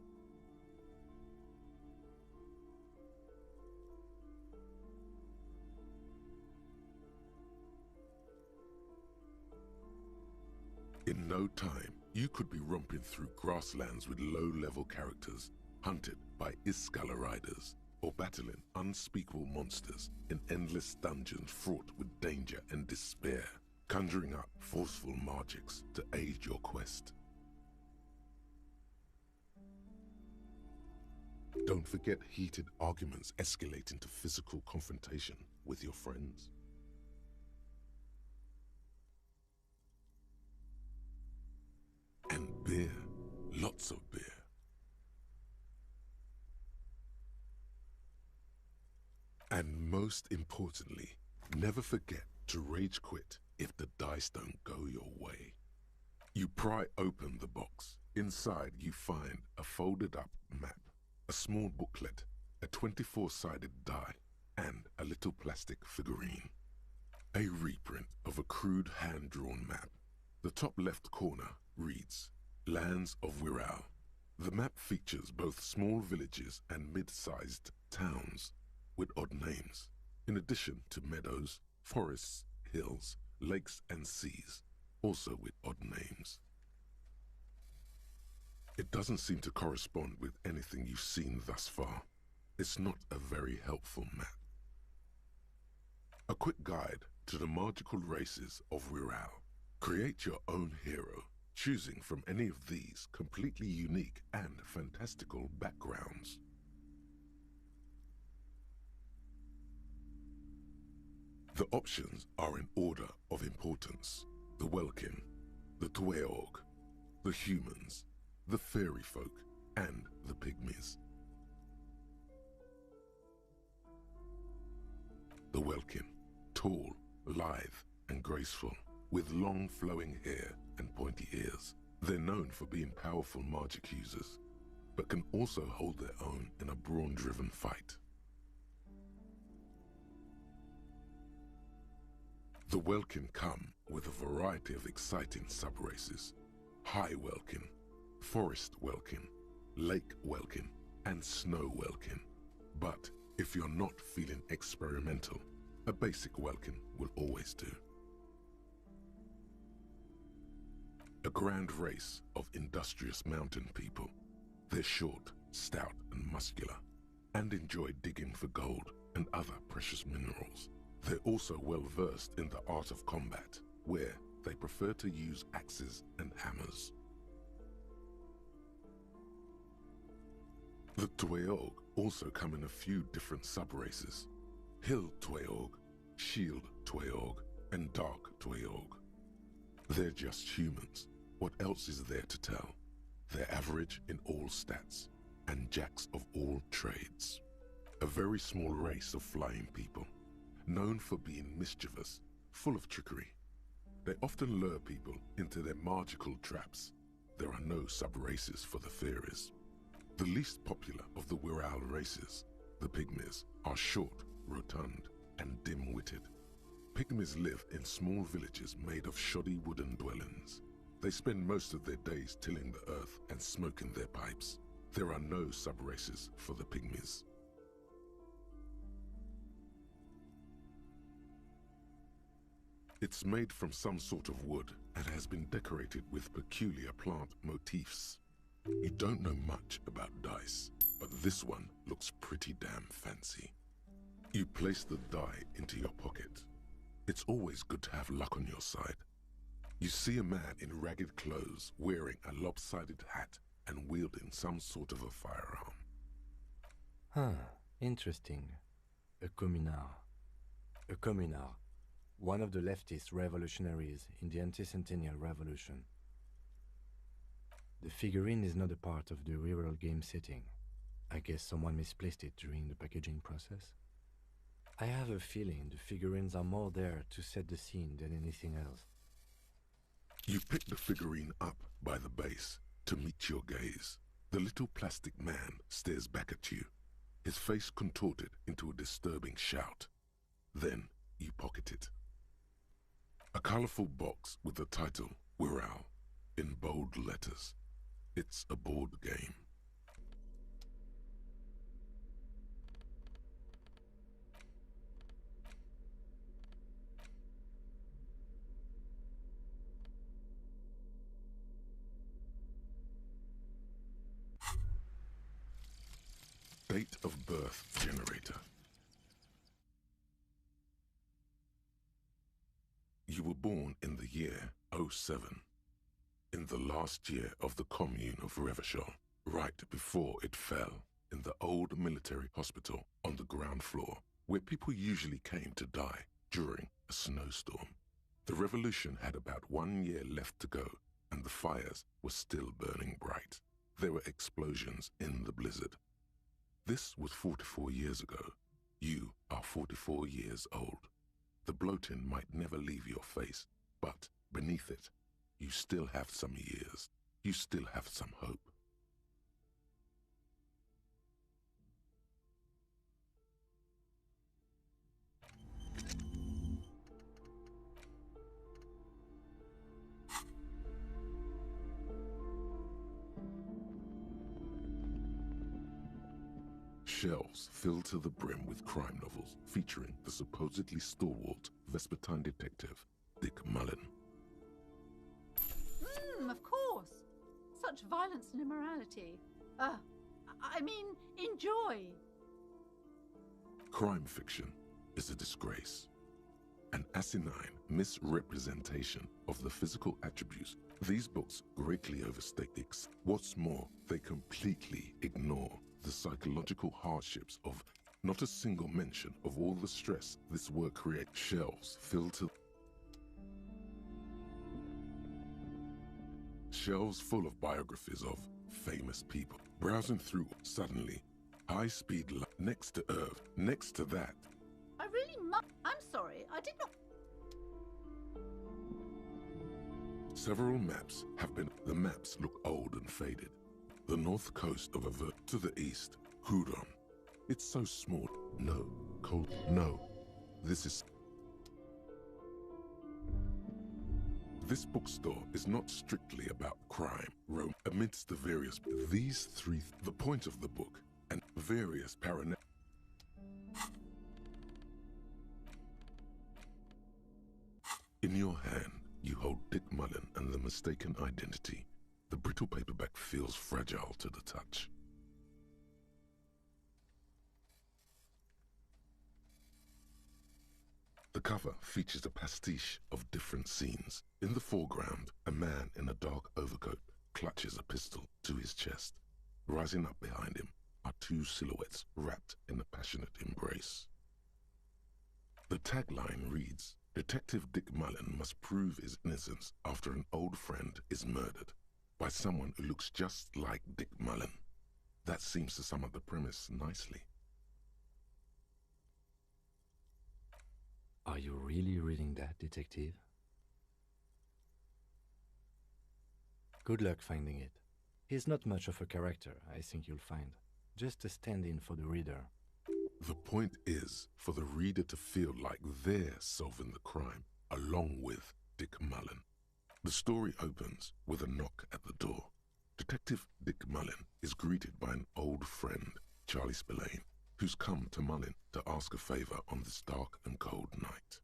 In no time, you could be romping through grasslands with low-level characters, hunted by Iskala riders, or battling unspeakable monsters in endless dungeons fraught with danger and despair, conjuring up forceful magics to aid your quest. Don't forget heated arguments escalating to physical confrontation with your friends. And beer, lots of beer. And most importantly, never forget to rage quit if the dice don't go your way. You pry open the box. Inside you find a folded up map, a small booklet, a 24-sided die, and a little plastic figurine. A reprint of a crude hand-drawn map. The top left corner reads, "Lands of Wirral." The map features both small villages and mid-sized towns with odd names, in addition to meadows, forests, hills, lakes, and seas, also with odd names. It doesn't seem to correspond with anything you've seen thus far. It's not a very helpful map. A quick guide to the magical races of Wirral. Create your own hero, choosing from any of these completely unique and fantastical backgrounds. The options are in order of importance: the Welkin, the Tweog, the humans, the fairy folk, and the pygmies. The Welkin, tall, lithe, and graceful, with long flowing hair and pointy ears. They're known for being powerful magic users, but can also hold their own in a brawn-driven fight. The Welkin come with a variety of exciting sub-races: High Welkin, Forest Welkin, Lake Welkin, and Snow Welkin. But if you're not feeling experimental, a basic Welkin will always do. A grand race of industrious mountain people. They're short, stout, and muscular, and enjoy digging for gold and other precious minerals. They're also well versed in the art of combat, where they prefer to use axes and hammers. The Tweog also come in a few different sub-races: Hill Tweog, Shield Tweog, and Dark Tweog. They're just humans. What else is there to tell? They're average in all stats, and jacks of all trades. A very small race of flying people, known for being mischievous, full of trickery. They often lure people into their magical traps. There are no sub-races for the fairies. The least popular of the Wirral races, the Pygmies, are short, rotund, and dim-witted. Pygmies live in small villages made of shoddy wooden dwellings. They spend most of their days tilling the earth and smoking their pipes. There are no sub-races for the Pygmies. It's made from some sort of wood and has been decorated with peculiar plant motifs. You don't know much about dice, but this one looks pretty damn fancy. You place the die into your pocket. It's always good to have luck on your side. You see a man in ragged clothes wearing a lopsided hat and wielding some sort of a firearm. Huh, interesting. A communard. A communard. One of the leftist revolutionaries in the anti-centennial revolution. The figurine is not a part of the real game setting. I guess someone misplaced it during the packaging process. I have a feeling the figurines are more there to set the scene than anything else. You pick the figurine up by the base to meet your gaze. The little plastic man stares back at you, his face contorted into a disturbing shout. Then you pocket it. A colorful box with the title Wirral in bold letters. It's a board game. Date of birth generator. You were born in the year 07, in the last year of the commune of Revachol, right before it fell, in the old military hospital on the ground floor, where people usually came to die during a snowstorm. The revolution had about 1 year left to go, and the fires were still burning bright. There were explosions in the blizzard. This was 44 years ago. You are 44 years old. The bloating might never leave your face, but beneath it, you still have some years. You still have some hope. Shelves filled to the brim with crime novels featuring the supposedly stalwart Vespertine detective, Dick Mullen. Of course. Such violence and immorality. I mean, enjoy. Crime fiction is a disgrace. An asinine misrepresentation of the physical attributes. These books greatly overstate the What's more, they completely ignore the psychological hardships of not a single mention of all the stress this work creates. Shelves filled to shelves full of biographies of famous people. Browsing through, suddenly, high-speed next to Earth, next to that. I really I'm sorry, I did not... Several maps have been... The maps look old and faded. The north coast of Avert to the east, Hudon. It's so small. No, cold. No, this is... This bookstore is not strictly about crime, Rome, amidst the various... These three... The point of the book, and various paranoia... In your hand, you hold Dick Mullen and the mistaken identity. The brittle paperback feels fragile to the touch. The cover features a pastiche of different scenes. In the foreground, a man in a dark overcoat clutches a pistol to his chest. Rising up behind him are two silhouettes wrapped in a passionate embrace. The tagline reads, Detective Dick Mullen must prove his innocence after an old friend is murdered. by someone who looks just like Dick Mullen. That seems to sum up the premise nicely. Are you really reading that, detective? Good luck finding it. He's not much of a character, I think you'll find. Just a stand-in for the reader. The point is for the reader to feel like they're solving the crime, along with Dick Mullen. The story opens with a knock at the door. Detective Dick Mullen is greeted by an old friend, Charlie Spillane, who's come to Mullen to ask a favor on this dark and cold night.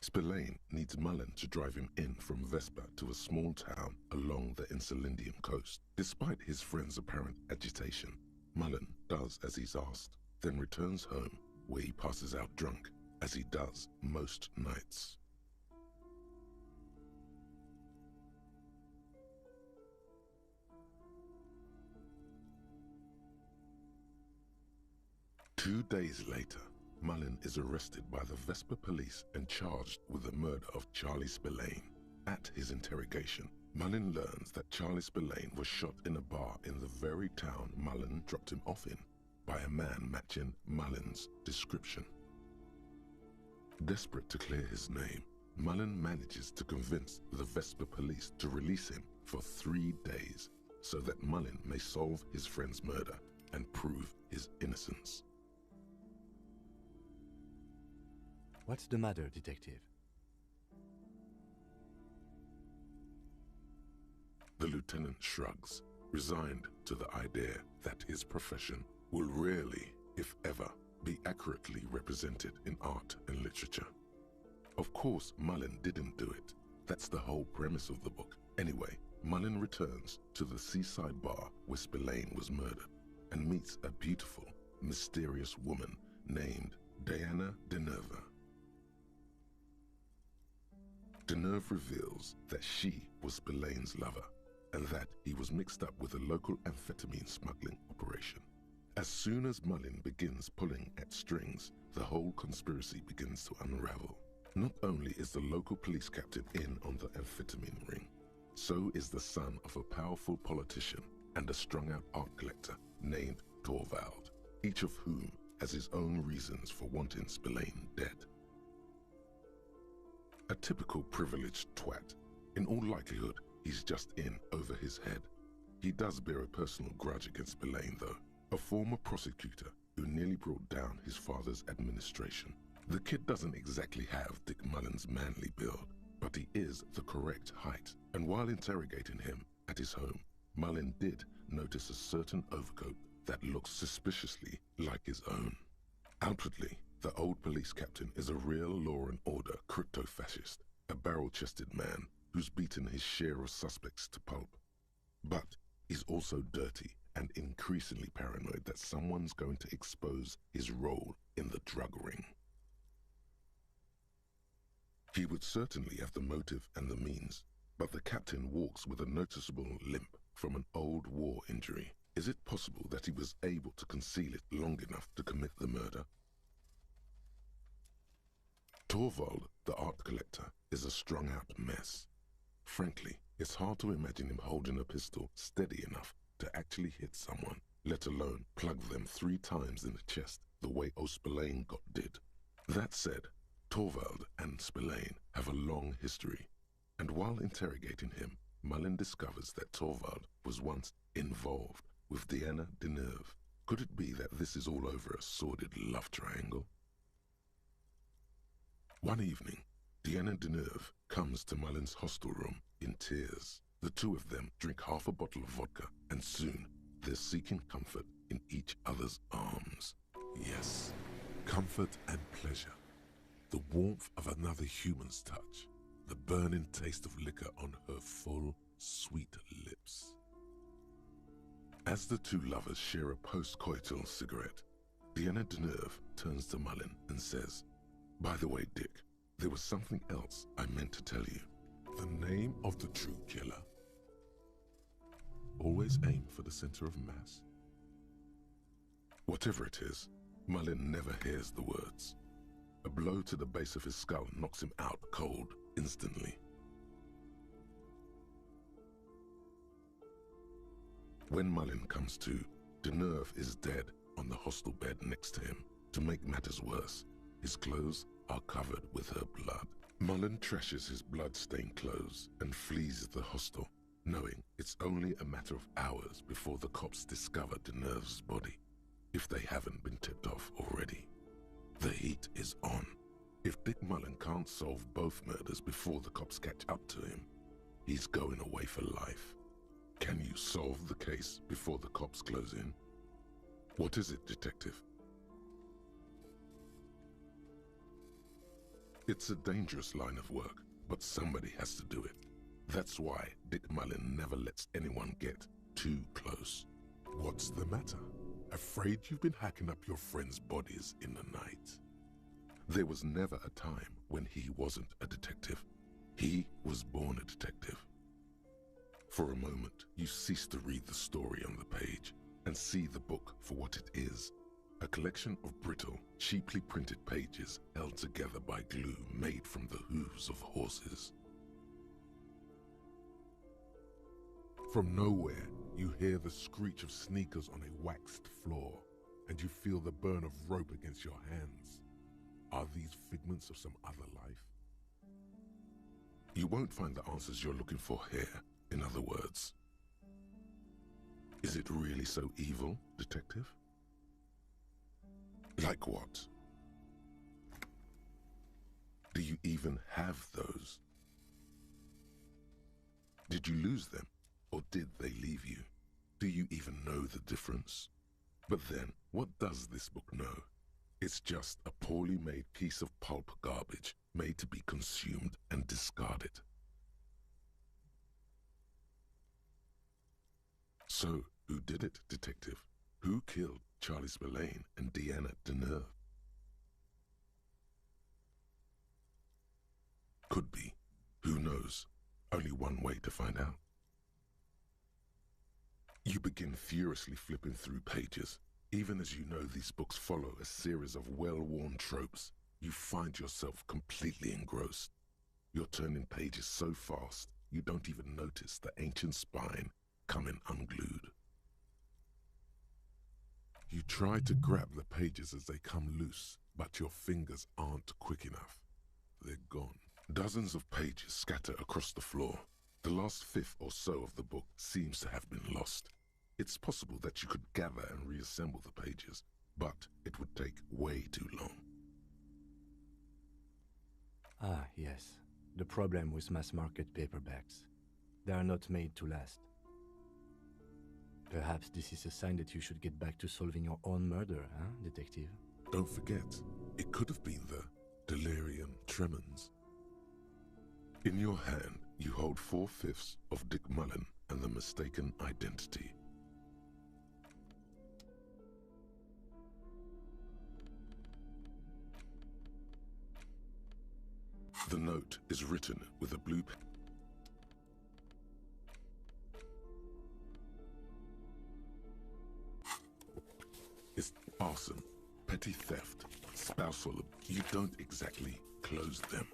Spillane needs Mullen to drive him in from Vesper to a small town along the Elysium coast. Despite his friend's apparent agitation, Mullen does as he's asked, then returns home where he passes out drunk, as he does most nights. Two days later, Mullen is arrested by the Vesper police and charged with the murder of Charlie Spillane. At his interrogation, Mullen learns that Charlie Spillane was shot in a bar in the very town Mullen dropped him off in by a man matching Mullen's description. Desperate to clear his name, Mullen manages to convince the Vesper police to release him for 3 days so that Mullen may solve his friend's murder and prove his innocence. What's the matter, detective? The lieutenant shrugs, resigned to the idea that his profession will rarely, if ever, be accurately represented in art and literature. Of course, Mullen didn't do it. That's the whole premise of the book. Anyway, Mullen returns to the seaside bar where Spillane was murdered and meets a beautiful, mysterious woman named Diana Deneuve. Deneuve reveals that she was Spillane's lover and that he was mixed up with a local amphetamine smuggling operation. As soon as Mullen begins pulling at strings, the whole conspiracy begins to unravel. Not only is the local police captain in on the amphetamine ring, so is the son of a powerful politician and a strung-out art collector named Torvald, each of whom has his own reasons for wanting Spillane dead. A typical privileged twat. In all likelihood, he's just in over his head. He does bear a personal grudge against Spillane, though, a former prosecutor who nearly brought down his father's administration. The kid doesn't exactly have Dick Mullen's manly build, but he is the correct height, and while interrogating him at his home, Mullen did notice a certain overcoat that looks suspiciously like his own. Outwardly, the old police captain is a real law and order crypto-fascist, a barrel-chested man who's beaten his share of suspects to pulp. But he's also dirty and increasingly paranoid that someone's going to expose his role in the drug ring. He would certainly have the motive and the means, but the captain walks with a noticeable limp from an old war injury. Is it possible that he was able to conceal it long enough to commit the murder? Torvald, the art collector, is a strung-out mess. Frankly, it's hard to imagine him holding a pistol steady enough to actually hit someone, let alone plug them 3 times in the chest the way Spillane got did. That said, Torvald and Spillane have a long history, and while interrogating him, Mullen discovers that Torvald was once involved with Diana Deneuve. Could it be that this is all over a sordid love triangle? One evening, Diana Deneuve comes to Mullen's hostel room in tears. The two of them drink half a bottle of vodka, and soon they're seeking comfort in each other's arms. Yes, comfort and pleasure. The warmth of another human's touch. The burning taste of liquor on her full, sweet lips. As the two lovers share a post-coital cigarette, Diana Deneuve turns to Mullen and says, "By the way, Dick, there was something else I meant to tell you. The name of the true killer. Always aim for the center of mass." Whatever it is, Mullen never hears the words. A blow to the base of his skull knocks him out cold instantly. When Mullen comes to, Deneuve is dead on the hostel bed next to him. To make matters worse, his clothes are covered with her blood. Mullen trashes his blood-stained clothes and flees the hostel, knowing it's only a matter of hours before the cops discover Deneuve's body, if they haven't been tipped off already. The heat is on. If Dick Mullen can't solve both murders before the cops catch up to him, he's going away for life. Can you solve the case before the cops close in? What is it, detective? It's a dangerous line of work, but somebody has to do it. That's why Dick Mullen never lets anyone get too close. What's the matter? Afraid you've been hacking up your friends' bodies in the night? There was never a time when he wasn't a detective. He was born a detective. For a moment, you cease to read the story on the page and see the book for what it is. A collection of brittle, cheaply printed pages held together by glue made from the hooves of horses. From nowhere, you hear the screech of sneakers on a waxed floor, and you feel the burn of rope against your hands. Are these figments of some other life? You won't find the answers you're looking for here, in other words. Is it really so evil, detective? Like what? Do you even have those? Did you lose them, or did they leave you? Do you even know the difference? But then, what does this book know? It's just a poorly made piece of pulp garbage made to be consumed and discarded. So, who did it, detective? Who killed Charlie Spillane and Deanna Deneuve? Could be. Who knows? Only one way to find out. You begin furiously flipping through pages. Even as you know these books follow a series of well-worn tropes, you find yourself completely engrossed. You're turning pages so fast, you don't even notice the ancient spine coming unglued. You try to grab the pages as they come loose, but your fingers aren't quick enough. They're gone. Dozens of pages scatter across the floor. The last fifth or so of the book seems to have been lost. It's possible that you could gather and reassemble the pages, but it would take way too long. Ah, yes. The problem with mass-market paperbacks. They are not made to last. Perhaps this is a sign that you should get back to solving your own murder, huh, detective? Don't forget, it could have been the delirium tremens. In your hand, you hold 4/5 of Dick Mullen and the mistaken identity. The note is written with a blue pen. It's arson, petty theft, spousal. You don't exactly close them.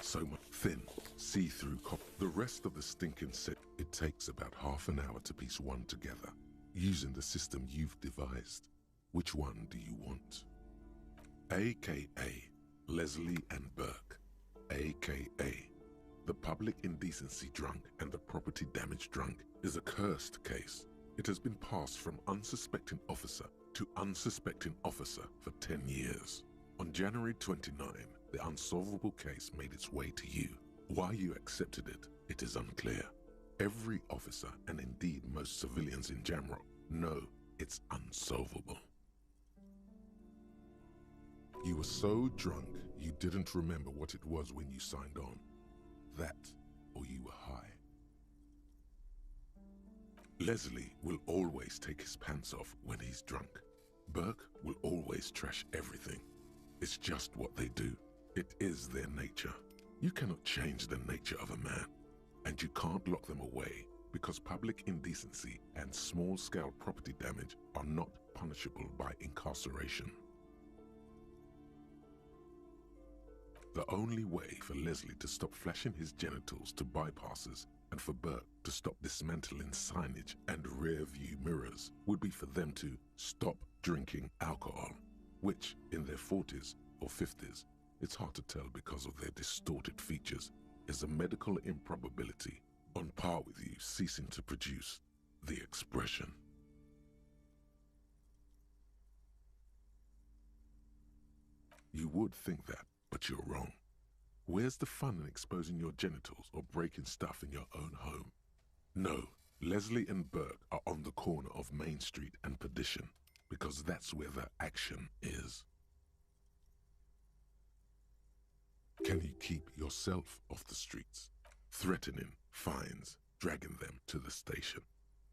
So much thin, see-through copper. The rest of the stinking set, it takes about half an hour to piece one together, using the system you've devised. Which one do you want? AKA Leslie and Burke. AKA the public indecency drunk and the property damage drunk is a cursed case. It has been passed from unsuspecting officer to unsuspecting officer for 10 years. On January 29, the unsolvable case made its way to you. Why you accepted it, it is unclear. Every officer, and indeed most civilians in general, know it's unsolvable. You were so drunk, you didn't remember what it was when you signed on. That, or you were high. Leslie will always take his pants off when he's drunk. Burke will always trash everything. It's just what they do. It is their nature. You cannot change the nature of a man, and you can't lock them away because public indecency and small-scale property damage are not punishable by incarceration. The only way for Leslie to stop flashing his genitals to bypassers and for Burke to stop dismantling signage and rear-view mirrors would be for them to stop drinking alcohol, which in their 40s or 50s, it's hard to tell because of their distorted features, is a medical improbability on par with you ceasing to produce the expression. You would think that, but you're wrong. Where's the fun in exposing your genitals or breaking stuff in your own home? No, Leslie and Burke are on the corner of Main Street and Perdition, because that's where the action is. Can you keep yourself off the streets? Threatening fines, dragging them to the station,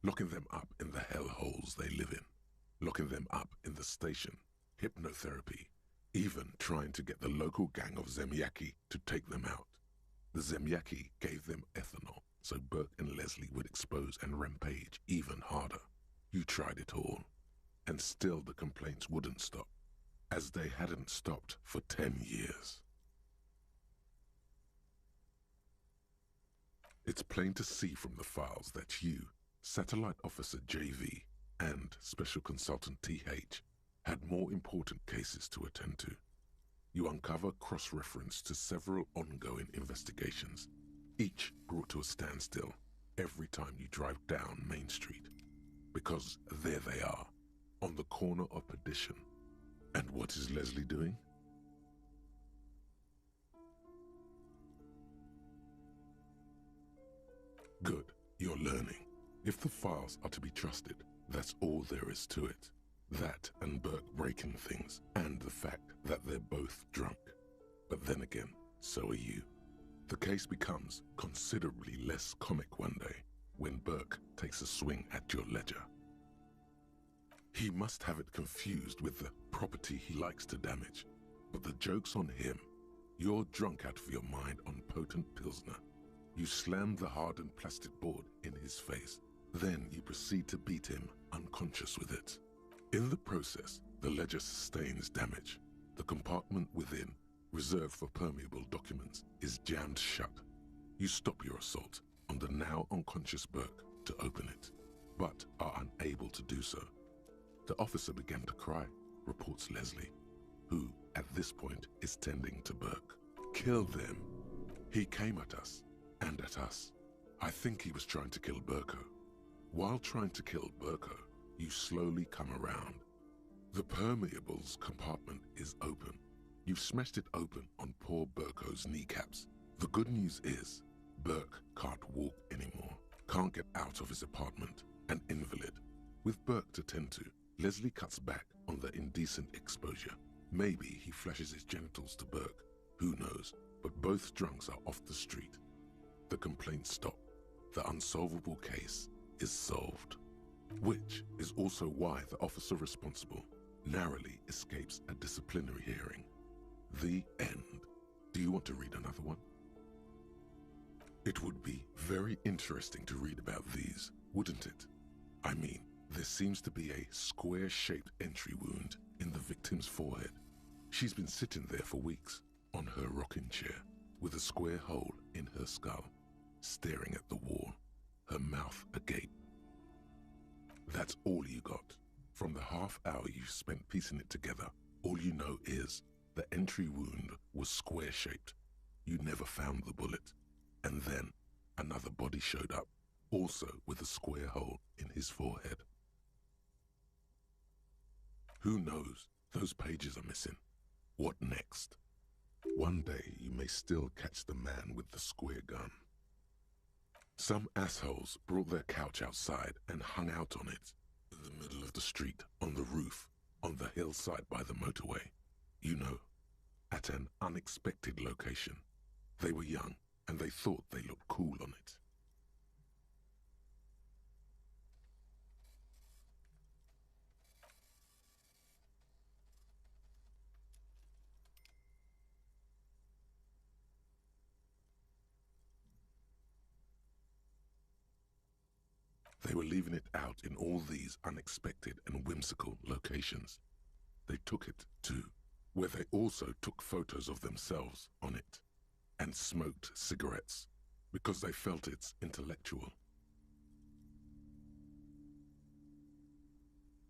locking them up in the hellholes they live in, locking them up in the station, hypnotherapy, even trying to get the local gang of Zemyaki to take them out. The Zemyaki gave them ethanol, so Burke and Leslie would expose and rampage even harder. You tried it all, and still the complaints wouldn't stop, as they hadn't stopped for 10 years. It's plain to see from the files that you, Satellite Officer JV, and Special Consultant TH had more important cases to attend to. You uncover cross-reference to several ongoing investigations, each brought to a standstill every time you drive down Main Street, because there they are, on the corner of Perdition. And what is Leslie doing? Good, you're learning. If the files are to be trusted, that's all there is to it. That and Burke breaking things, and the fact that they're both drunk. But then again, so are you. The case becomes considerably less comic one day when Burke takes a swing at your ledger. He must have it confused with the property he likes to damage, but the joke's on him. You're drunk out of your mind on potent Pilsner. You slam the hardened plastic board in his face, then you proceed to beat him unconscious with it. In the process, the ledger sustains damage. The compartment within, reserved for permeable documents, is jammed shut. You stop your assault on the now unconscious Burke to open it, but are unable to do so. The officer began to cry, reports Leslie, who, at this point, is tending to Burke. Kill them. He came at us, and at us. I think he was trying to kill Burko. While trying to kill Burko, you slowly come around. The permeables compartment is open. You've smashed it open on poor Burko's kneecaps. The good news is, Burke can't walk anymore, can't get out of his apartment, an invalid. With Burke to tend to, Leslie cuts back on the indecent exposure. Maybe he flashes his genitals to Burke, who knows, but both drunks are off the street. The complaints stop. The unsolvable case is solved. Which is also why the officer responsible narrowly escapes a disciplinary hearing. The end. Do you want to read another one? It would be very interesting to read about these, wouldn't it? I mean, there seems to be a square-shaped entry wound in the victim's forehead. She's been sitting there for weeks, on her rocking chair, with a square hole in her skull, staring at the wall, her mouth agape. That's all you got. From the half hour you've spent piecing it together, all you know is the entry wound was square-shaped. You never found the bullet. And then another body showed up, also with a square hole in his forehead. Who knows? Those pages are missing. What next? One day you may still catch the man with the square gun. Some assholes brought their couch outside and hung out on it, in the middle of the street, on the roof, on the hillside by the motorway. You know, at an unexpected location. They were young, and they thought they looked cool on it. They were leaving it out in all these unexpected and whimsical locations. They took it, too, where they also took photos of themselves on it, and smoked cigarettes. because they felt it's intellectual.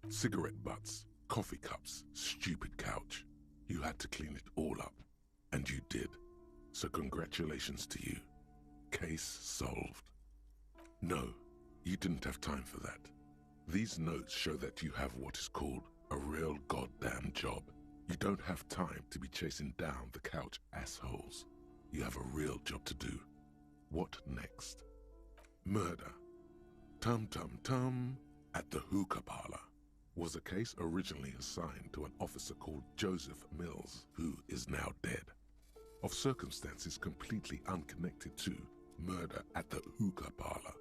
Cigarette butts, coffee cups, stupid couch. You had to clean it all up, and you did. So congratulations to you. Case solved. No, you didn't have time for that. These notes show that you have what is called a real goddamn job. You don't have time to be chasing down the couch assholes. You have a real job to do. What next? Murder. Tum tum tum. At the hookah parlor was a case originally assigned to an officer called Joseph Mills, who is now dead, of circumstances completely unconnected to murder at the hookah parlor.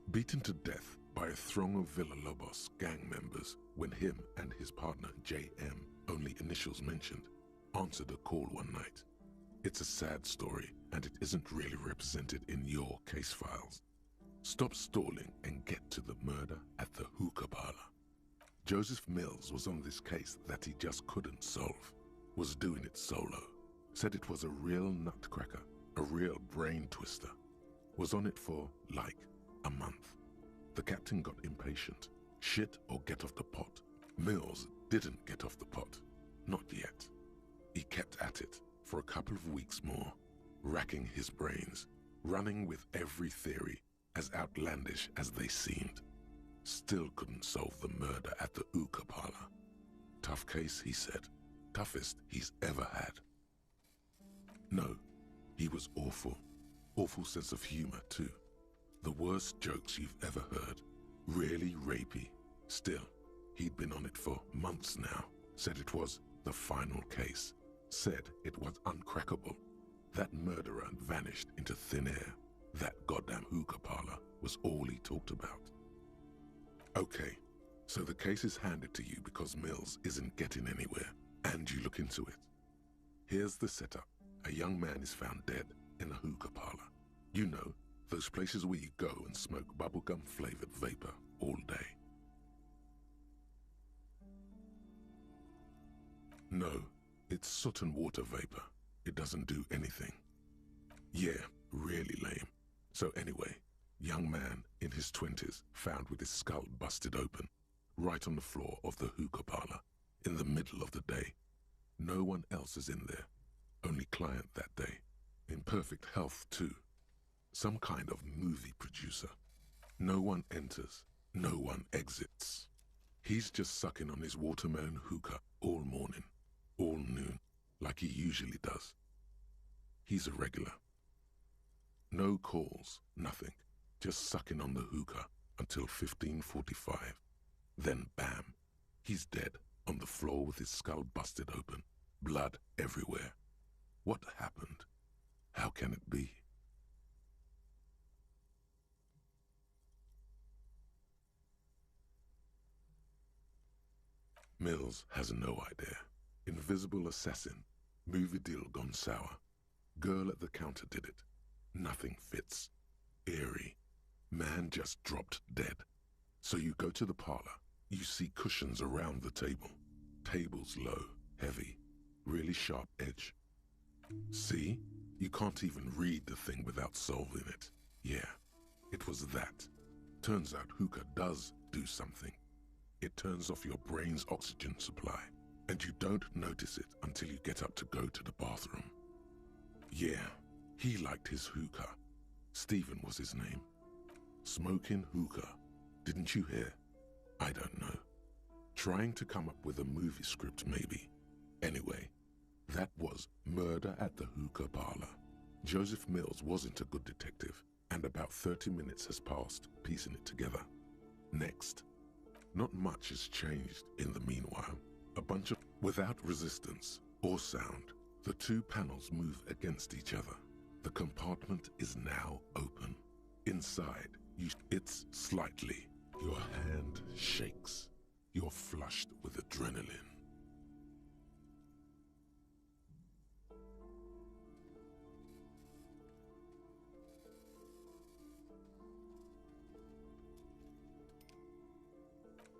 Beaten to death by a throng of Villalobos gang members when him and his partner J.M., only initials mentioned, answered a call one night. It's a sad story, and it isn't really represented in your case files. Stop stalling and get to the murder at the hookah parlor. Joseph Mills was on this case that he just couldn't solve, was doing it solo, said it was a real nutcracker, a real brain twister, was on it for, like, a month. The captain got impatient. Shit or get off the pot. Mills didn't get off the pot. Not yet. He kept at it for a couple of weeks more, racking his brains, running with every theory, as outlandish as they seemed. Still couldn't solve the murder at the hookah parlor. Tough case, he said. Toughest he's ever had. No, he was awful. Awful sense of humor, too. The worst jokes you've ever heard. Really rapey. Still, he'd been on it for months now. Said it was the final case. Said it was uncrackable. That murderer vanished into thin air. That goddamn hookah parlor was all he talked about. Okay, so the case is handed to you because Mills isn't getting anywhere, and you look into it. Here's the setup. A young man is found dead in a hookah parlor. You know, those places where you go and smoke bubblegum-flavored vapor all day. No, it's soot and water vapor. It doesn't do anything. Yeah, really lame. So anyway, young man in his 20s found with his skull busted open, right on the floor of the hookah parlor, in the middle of the day. No one else is in there, only client that day. In perfect health too. Some kind of movie producer. No one enters, no one exits. He's just sucking on his watermelon hookah all morning, all noon, like he usually does. He's a regular. No calls, nothing. Just sucking on the hookah until 15:45. Then bam, he's dead on the floor with his skull busted open, blood everywhere. What happened? How can it be? Mills has no idea. Invisible assassin. Movie deal gone sour. Girl at the counter did it. Nothing fits. Eerie. Man just dropped dead. So you go to the parlor. You see cushions around the table. Table's low, heavy, really sharp edge. See? You can't even read the thing without solving it. Yeah, it was that. Turns out hookah does do something. It turns off your brain's oxygen supply, and you don't notice it until you get up to go to the bathroom. Yeah, he liked his hookah. Stephen was his name. Smoking hookah. Didn't you hear? I don't know. Trying to come up with a movie script, maybe. Anyway, that was murder at the hookah parlor. Joseph Mills wasn't a good detective, and about 30 minutes has passed piecing it together. Next. Not much has changed in the meanwhile. A bunch of... Without resistance or sound, the two panels move against each other. The compartment is now open. Inside, it's slightly. Your hand shakes. You're flushed with adrenaline.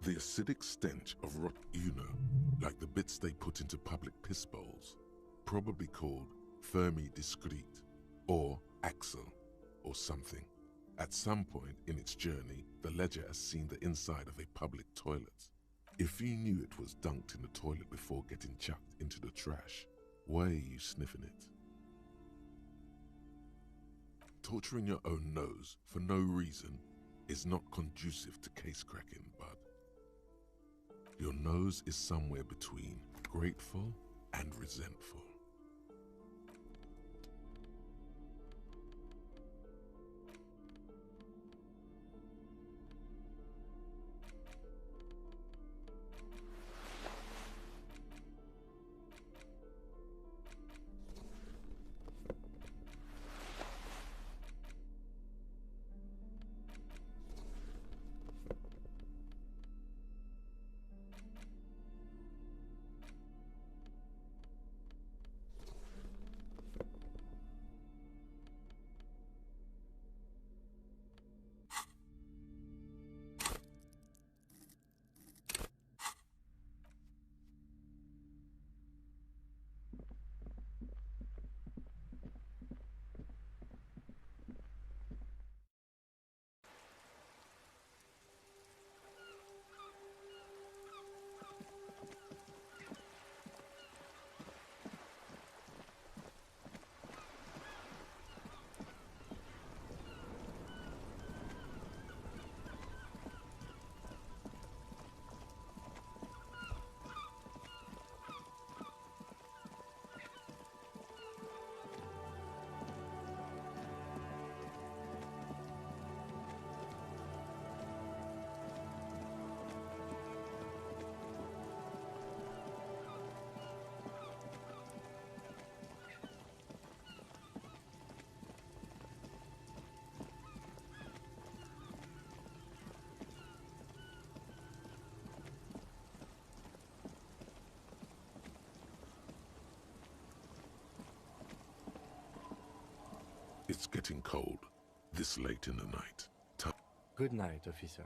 The acidic stench of rot, like the bits they put into public piss bowls, probably called Fermi Discrete, or Axel, or something. At some point in its journey, the ledger has seen the inside of a public toilet. If you knew it was dunked in the toilet before getting chucked into the trash, why are you sniffing it? Torturing your own nose for no reason is not conducive to case cracking, bud. Your nose is somewhere between grateful and resentful. It's getting cold, this late in the night. Good night, officer.